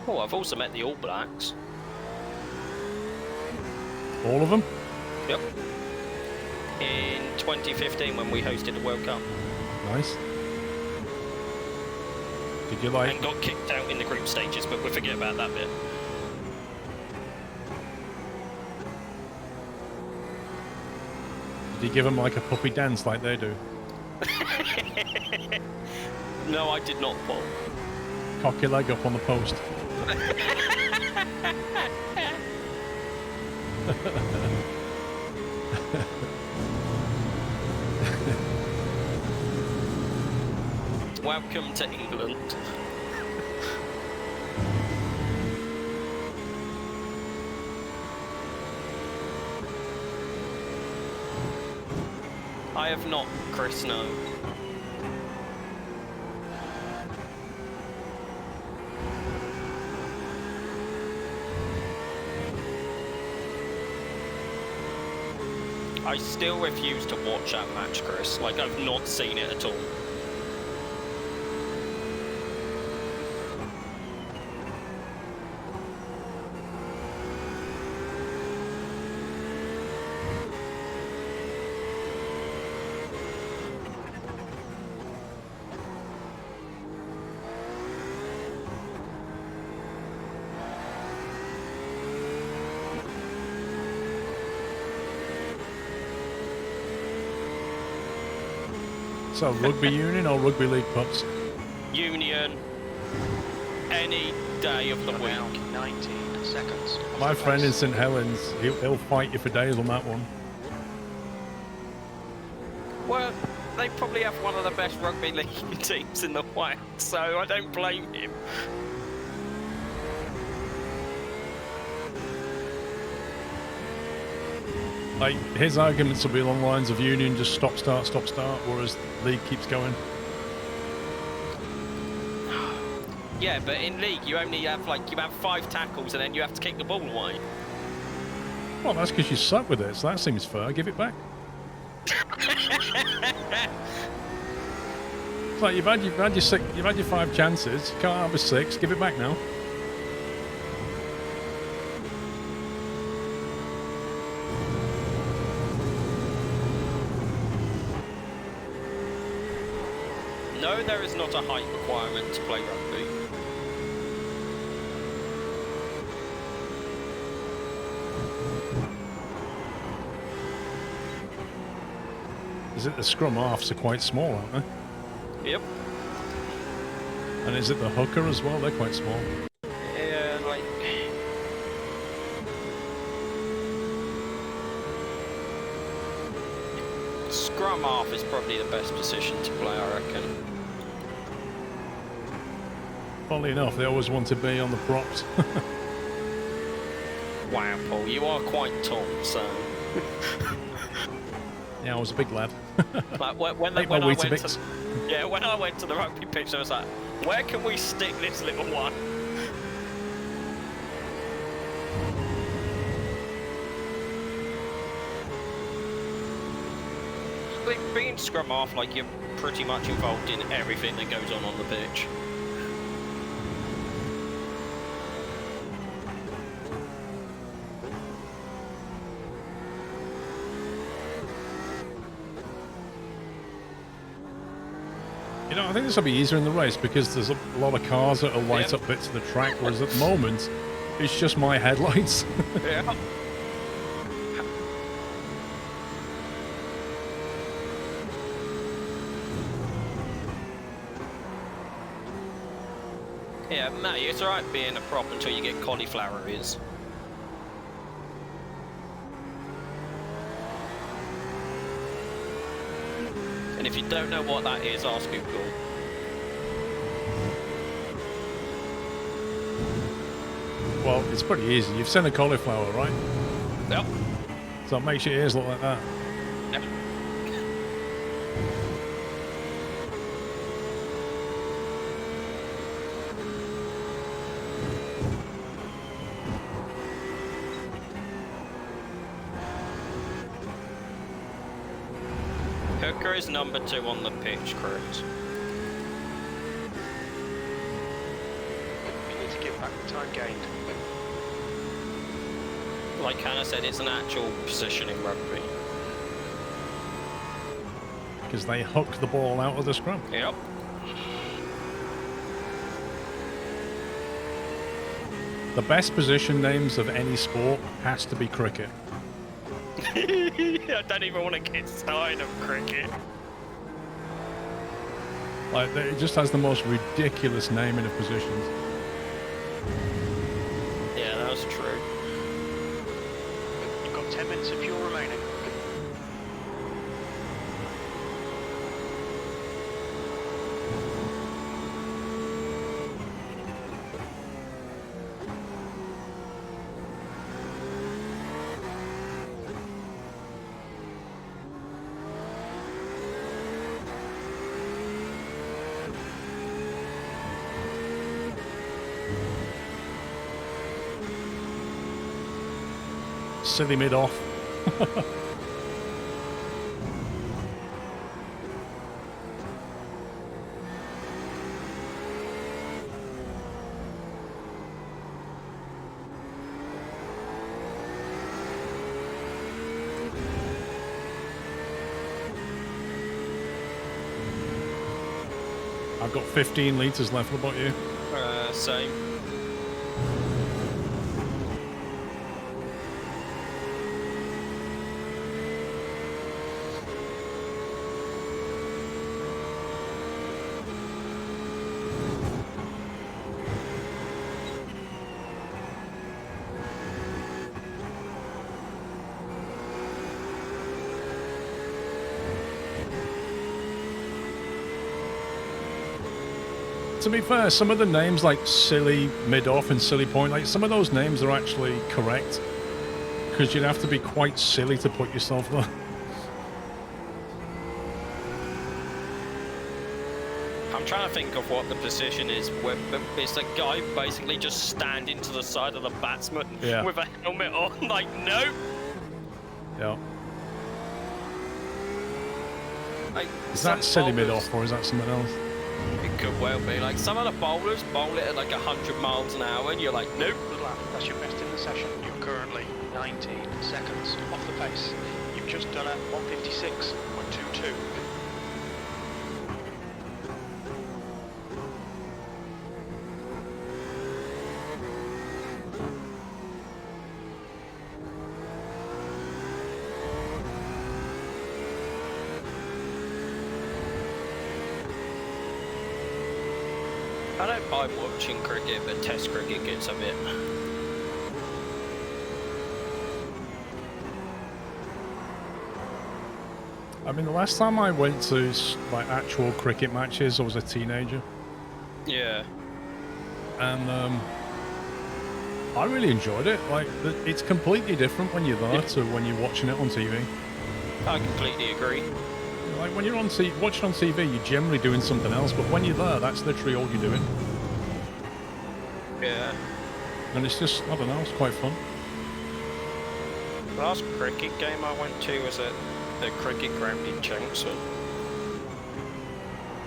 Oh, I've also met the All Blacks. All of them? Yep. In 2015 when we hosted the World Cup. Nice. Did you like... And got kicked out in the group stages, but we'll forget about that bit. Did you give them like a puppy dance like they do? No, I did not, Paul. Cock your leg up on the post. Welcome to England. I have not, Chris, no. I still refuse to watch that match, Chris. Like, I've not seen it at all. So, rugby union or rugby league pups? Union. Any day of the week. Around 19 seconds. off My the friend in pace. St Helens, he'll fight you for days on that one. Well, they probably have one of the best rugby league teams in the world, so I don't blame him. Like, his arguments will be along the lines of union just stop, start, whereas league keeps going. Yeah, but in league you only have you have 5 tackles and then you have to kick the ball away. Well, that's because you suck with it, so that seems fair. Give it back. It's like you've had your 5 chances. You can't have a 6. Give it back now. No, there is not a height requirement to play rugby. Is it the scrum halves are quite small, aren't they? Yep. And is it the hooker as well? They're quite small. Yeah, like... Scrum half is probably the best position to play, I reckon. Funnily enough, they always want to be on the props. Wow, Paul, you are quite tall, so. Yeah, I was a big lad. Like when Take my I went Weetabix. yeah, when I went to the rugby pitch, I was like, where can we stick this little one? Being scrum half, like you're pretty much involved in everything that goes on the pitch. You know, I think this will be easier in the race because there's a lot of cars that will light up bits of the track, whereas at the moment, it's just my headlights. Yeah. Yeah, mate, it's alright being a prop until you get cauliflower ears. And if you don't know what that is, ask Google. Well, it's pretty easy. You've seen a cauliflower, right? Yep. So it makes your ears look like that. Yep. Hooker is number 2 on the pitch, Cruz. You need to give back the time gained. Like Hannah said, it's an actual position in rugby. Because they hook the ball out of the scrum. Yep. The best position names of any sport has to be cricket. I don't even want to get started on cricket. Like, it just has the most ridiculous naming of positions. Yeah, that's true. You've got 10 minutes of fuel remaining. Silly mid-off. I've got 15 litres left. What about you? Same. To be fair, some of the names like Silly Mid-Off and Silly Point, like some of those names are actually correct. Because you'd have to be quite silly to put yourself there. I'm trying to think of what the position is. Where it's a guy basically just standing to the side of the batsman with a helmet on. Like, no. Yeah. Like, Is that Silly Mid-Off or is that something else? It could well be. Like, some of the bowlers bowl it at like 100 miles an hour and you're like, nope. Good lap. That's your best in the session. You're currently 19 seconds off the pace. You've just done a 156.22. I don't mind watching cricket, but test cricket gets a bit... I mean, the last time I went to like actual cricket matches, I was a teenager. Yeah. and I really enjoyed it. Like, it's completely different when you're there to when you're watching it on TV. I completely agree. Like, when you're watching on TV, you're generally doing something else, but when you're there, that's literally all you're doing. Yeah. And it's just, I don't know, it's quite fun. The last cricket game I went to was at the cricket ground in Chelmsford.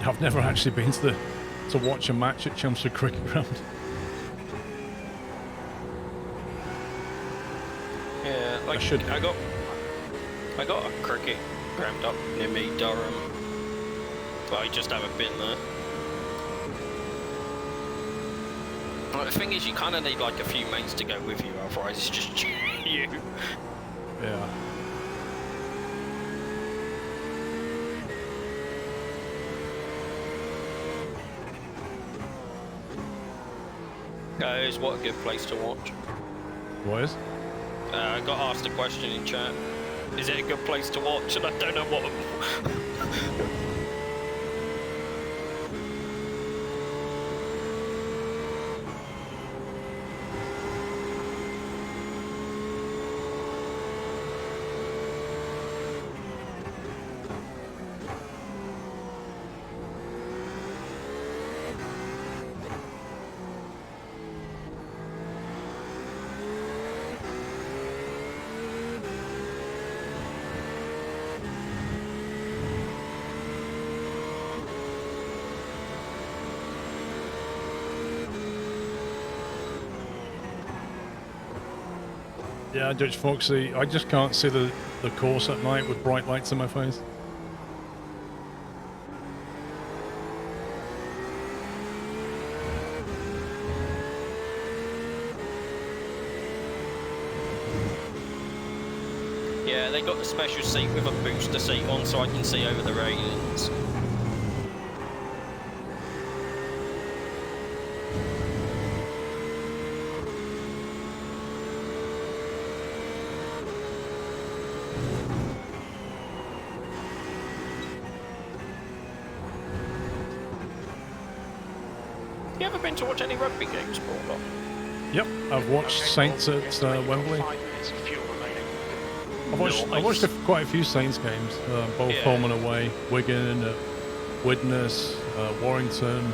I've never actually been to watch a match at Chelmsford Cricket Ground. Yeah, like I got a cricket ground up near me, Durham, but I just haven't been there. Well, the thing is, you kind of need like a few mates to go with you, otherwise it's just you. Yeah. Guys, what a good place to watch. What is? I got asked a question in chat. Is it a good place to watch? And I don't know what. Yeah, Judge Foxy, I just can't see the course at night with bright lights in my face. Yeah, they got the special seat with a booster seat on so I can see over the railings. You ever been to watch any rugby games, Paul? Yep, I've watched Saints at Wembley. 5 minutes of fuel remaining. I watched quite a few Saints games, both home and away. Wigan, Widnes, Warrington,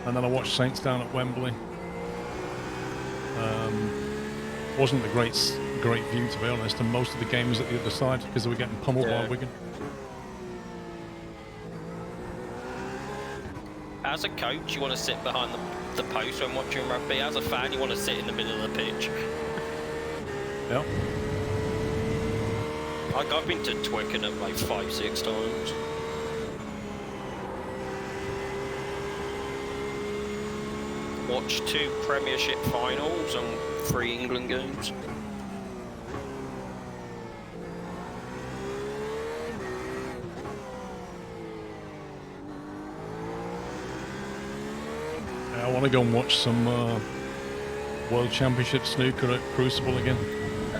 and then I watched Saints down at Wembley. Wasn't a great view, to be honest, and most of the game was at the other side because they were getting pummeled by Wigan. As a coach, you want to sit behind the post when watching rugby. As a fan, you want to sit in the middle of the pitch. Yeah. Like, I've been to Twickenham like 5-6 times. Watched 2 Premiership finals and 3 England games. I want to go and watch some World Championship snooker at Crucible again.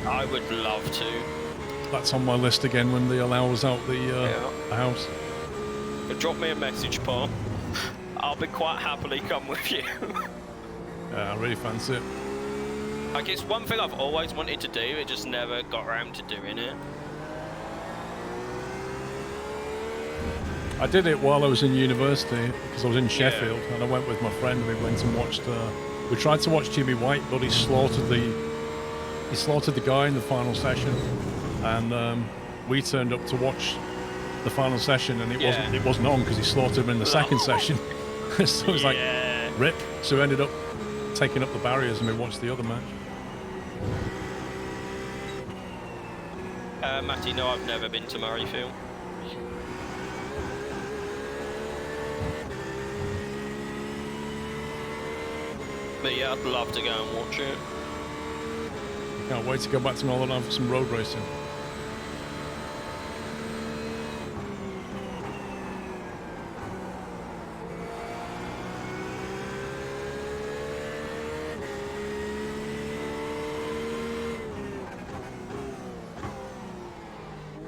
I would love to. That's on my list again when they allow us out the house. But drop me a message, Paul. I'll be quite happily come with you. Yeah, I really fancy it. Like, it's one thing I've always wanted to do, it just never got around to doing it. I did it while I was in university because I was in Sheffield and I went with my friend. We went and watched. We tried to watch Jimmy White, but he slaughtered the guy in the final session, and we turned up to watch the final session, and it wasn't on because he slaughtered him in the second session. So it was like rip. So we ended up taking up the barriers and we watched the other match. Matty, no, I've never been to Murrayfield. But yeah, I'd love to go and watch it. Can't wait to go back to Northern Ireland for some road racing.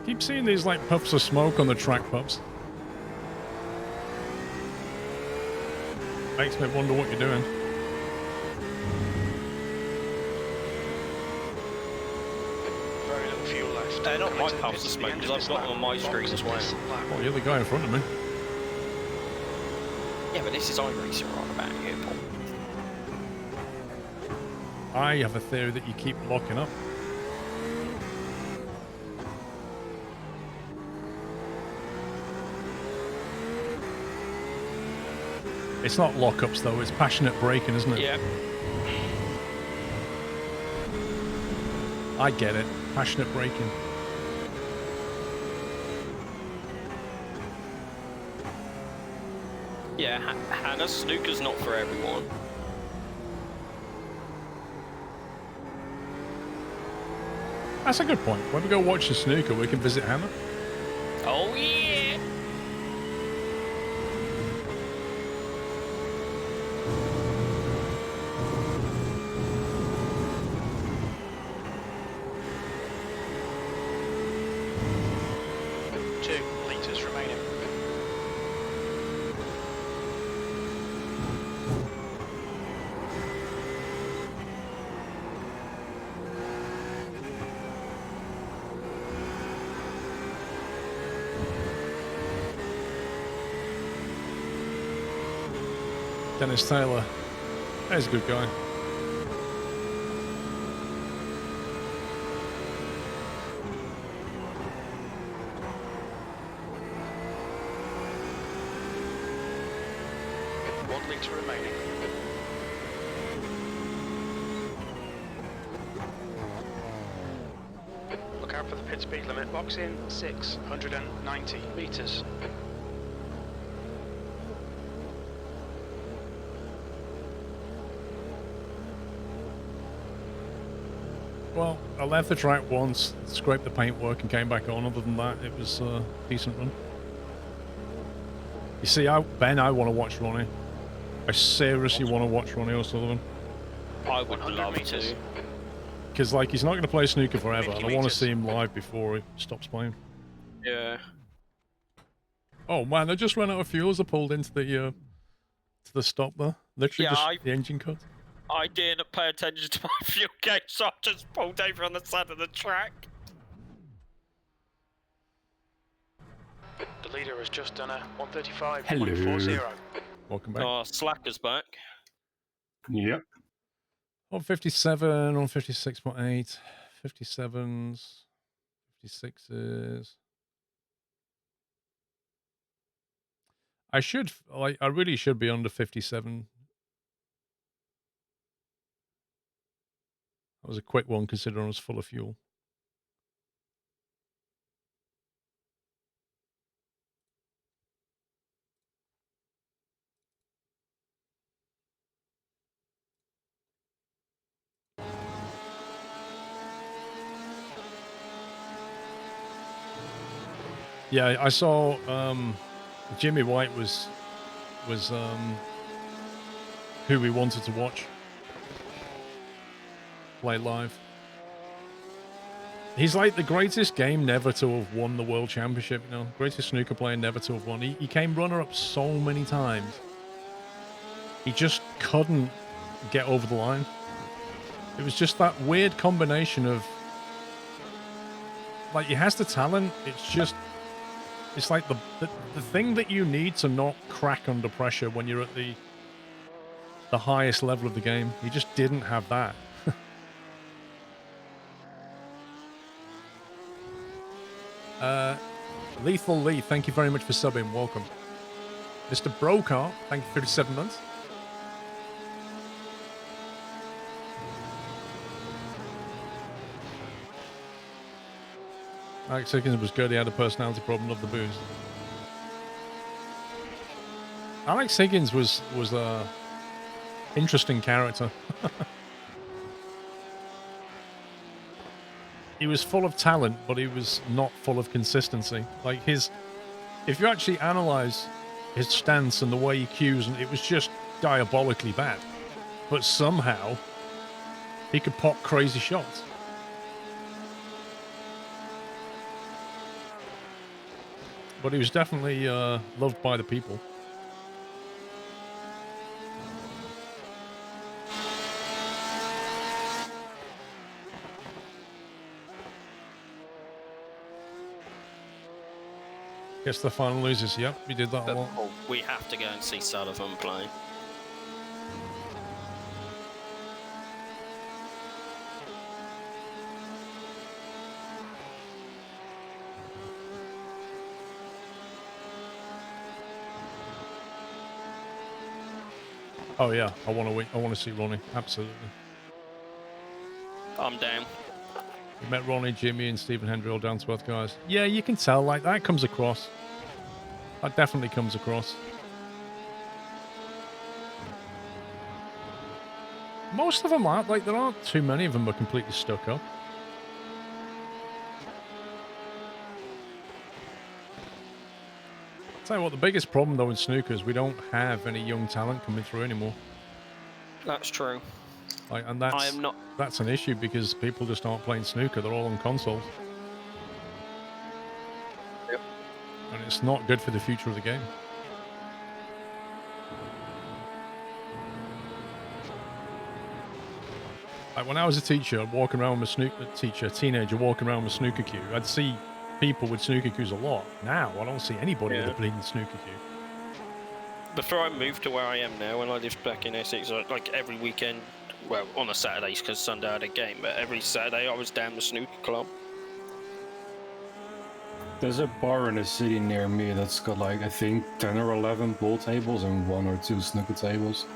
Keep seeing these like puffs of smoke on the track, pups. Makes me wonder what you're doing. Very little fuel left. They're not Coming my to the pubs pits to at the smoke end because of I've this got them on my lap. screen as well. This lap. Oh, you're the guy in front of me. Yeah, but this is iRacing we're on about here, Paul. I have a theory that you keep locking up. It's not lockups though, it's passionate braking, isn't it? Yeah. I get it. Passionate braking. Yeah, Hannah, snooker's not for everyone. That's a good point. When we go watch the snooker, we can visit Hannah. Oh yeah! Two litres remaining. Dennis Taylor. He's a good guy. One litre remaining. Look out for the pit speed limit. Box in 690 metres. Well, I left the track once, scraped the paintwork and came back on. Other than that, it was a decent run. You see, Ben, I want to watch Ronnie. I seriously want to watch Ronnie O'Sullivan. I would 100 love metres. to. Because, like, he's not going to play snooker forever, 50 and I want to metres. see him live before he stops playing. Yeah. Oh, man, I just ran out of fuel as I pulled into the stop there. Literally Yeah, just the engine cut. I didn't pay attention to my fuel gauge, so I just pulled over on the side of the track. The leader has just done a 135.40. Hello. Welcome back. Oh, Slacker's back. Yep. On 57, on 56.8, 57s, 56s. I really should be under 57. That was a quick one considering I was full of fuel. Yeah, I saw Jimmy White was who we wanted to watch play live. He's like the greatest game never to have won the world championship, you know, greatest snooker player never to have won. He came runner-up so many times. He just couldn't get over the line. It was just that weird combination of, like, he has the talent. It's like the thing that you need to not crack under pressure when you're at the highest level of the game. He just didn't have that. Lethal Lee, thank you very much for subbing. Welcome. Mr. Brocar, thank you for 37 months. Alex Higgins was good. He had a personality problem, loved the booze. Alex Higgins was a interesting character. He was full of talent, but he was not full of consistency. Like if you actually analyze his stance and the way he cues, and it was just diabolically bad. But somehow he could pop crazy shots. But he was definitely loved by the people. Guess the final losers. Yep, we did that a But lot. Paul, we have to go and see Sullivan play. Oh yeah, I want to win. I want to see Ronnie. Absolutely. I'm down. We met Ronnie, Jimmy, and Stephen Hendry, all down to earth guys. Yeah, you can tell. Like that comes across. That definitely comes across. Most of them aren't. Like there aren't too many of them are completely stuck up. Tell you what, the biggest problem though in snooker is we don't have any young talent coming through anymore. That's true. Like, and I am not. that's an issue because people just aren't playing snooker. They're all on consoles. Yep. And it's not good for the future of the game. Like when I was a teacher, walking around with a teenager walking around with a snooker cue, I'd see people with snooker cues a lot. Now I don't see anybody with a bleeding snooker cue. Before I moved to where I am now, when I lived back in Essex, like every weekend, well, on a Saturdays because Sunday I had a game, but every Saturday I was down the snooker club. There's a bar in a city near me that's got like, I think 10 or 11 pool tables and 1 or 2 snooker tables.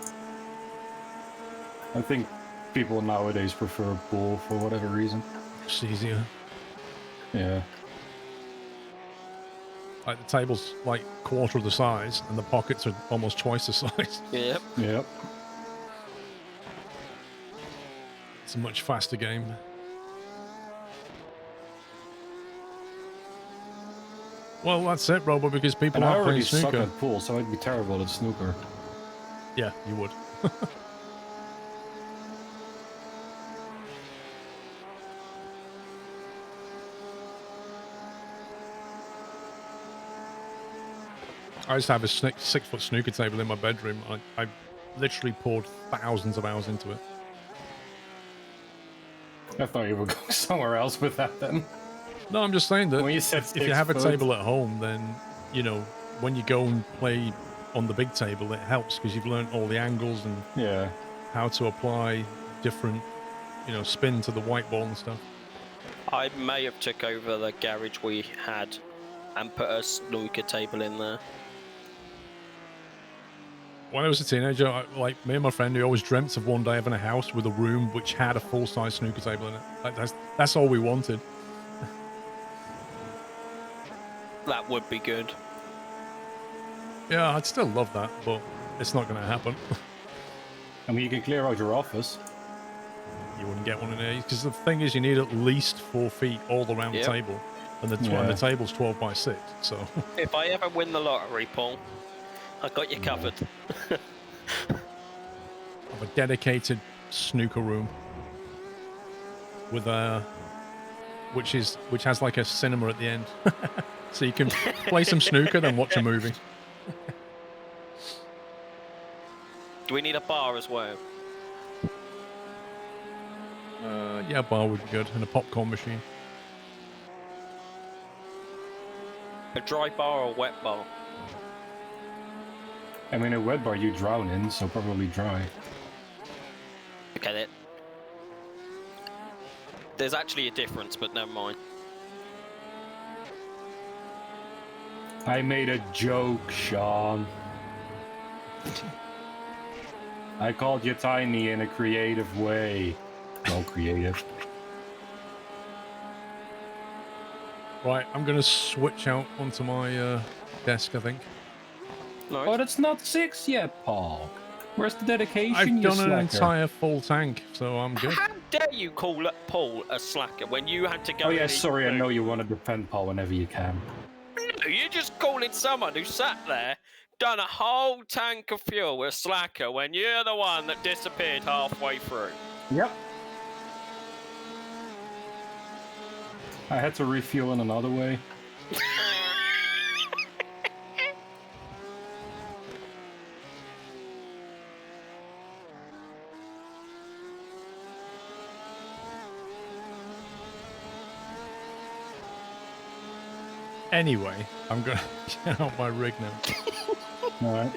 I think people nowadays prefer pool for whatever reason. It's easier. Yeah. Like the table's like quarter of the size and the pockets are almost twice the size. Yep. Yep. It's a much faster game. Well, that's it, Robo, because people And I aren't playing already suck snooker. at pool, so I'd be terrible at snooker. Yeah, you would. I just have a 6-foot snooker table in my bedroom. I literally poured thousands of hours into it. I thought you were going somewhere else with that then. No, I'm just saying that When you said if you have a 6 foot. table at home, then, you know, when you go and play on the big table, it helps because you've learned all the angles and Yeah. how to apply different, you know, spin to the white ball and stuff. I may have took over the garage we had and put a snooker table in there. When I was a teenager, like me and my friend, we always dreamt of one day having a house with a room which had a full-size snooker table in it. Like, that's all we wanted. That would be good. Yeah, I'd still love that, but it's not going to happen. I mean, you can clear out your office. You wouldn't get one in there because the thing is, you need at least 4 feet all around Yep. the table, and the Yeah. table's 12 by 6. So If I ever win the lottery, Paul, I got you covered. have a dedicated snooker room with a which has like a cinema at the end, so you can play some snooker then watch a movie. Do we need a bar as well? Yeah, bar would be good, and a popcorn machine. A dry bar or a wet bar? I mean, a wet bar you drown in, so probably dry. Okay, then. There's actually a difference, but never mind. I made a joke, Sean. I called you tiny in a creative way. No creative. Right, I'm gonna switch out onto my desk, I think. No. But it's not 6 yet, Paul. Where's the dedication, I've you done an slacker? entire full tank, so I'm good. How dare you call Paul a slacker when you had to go? Oh yeah, and eat sorry, I food? know you want to defend Paul whenever you can. No, you're just calling someone who sat there, done a whole tank of fuel a slacker when you're the one that disappeared halfway through. Yep. I had to refuel in another way. Anyway, I'm going to get out my rig now. All right.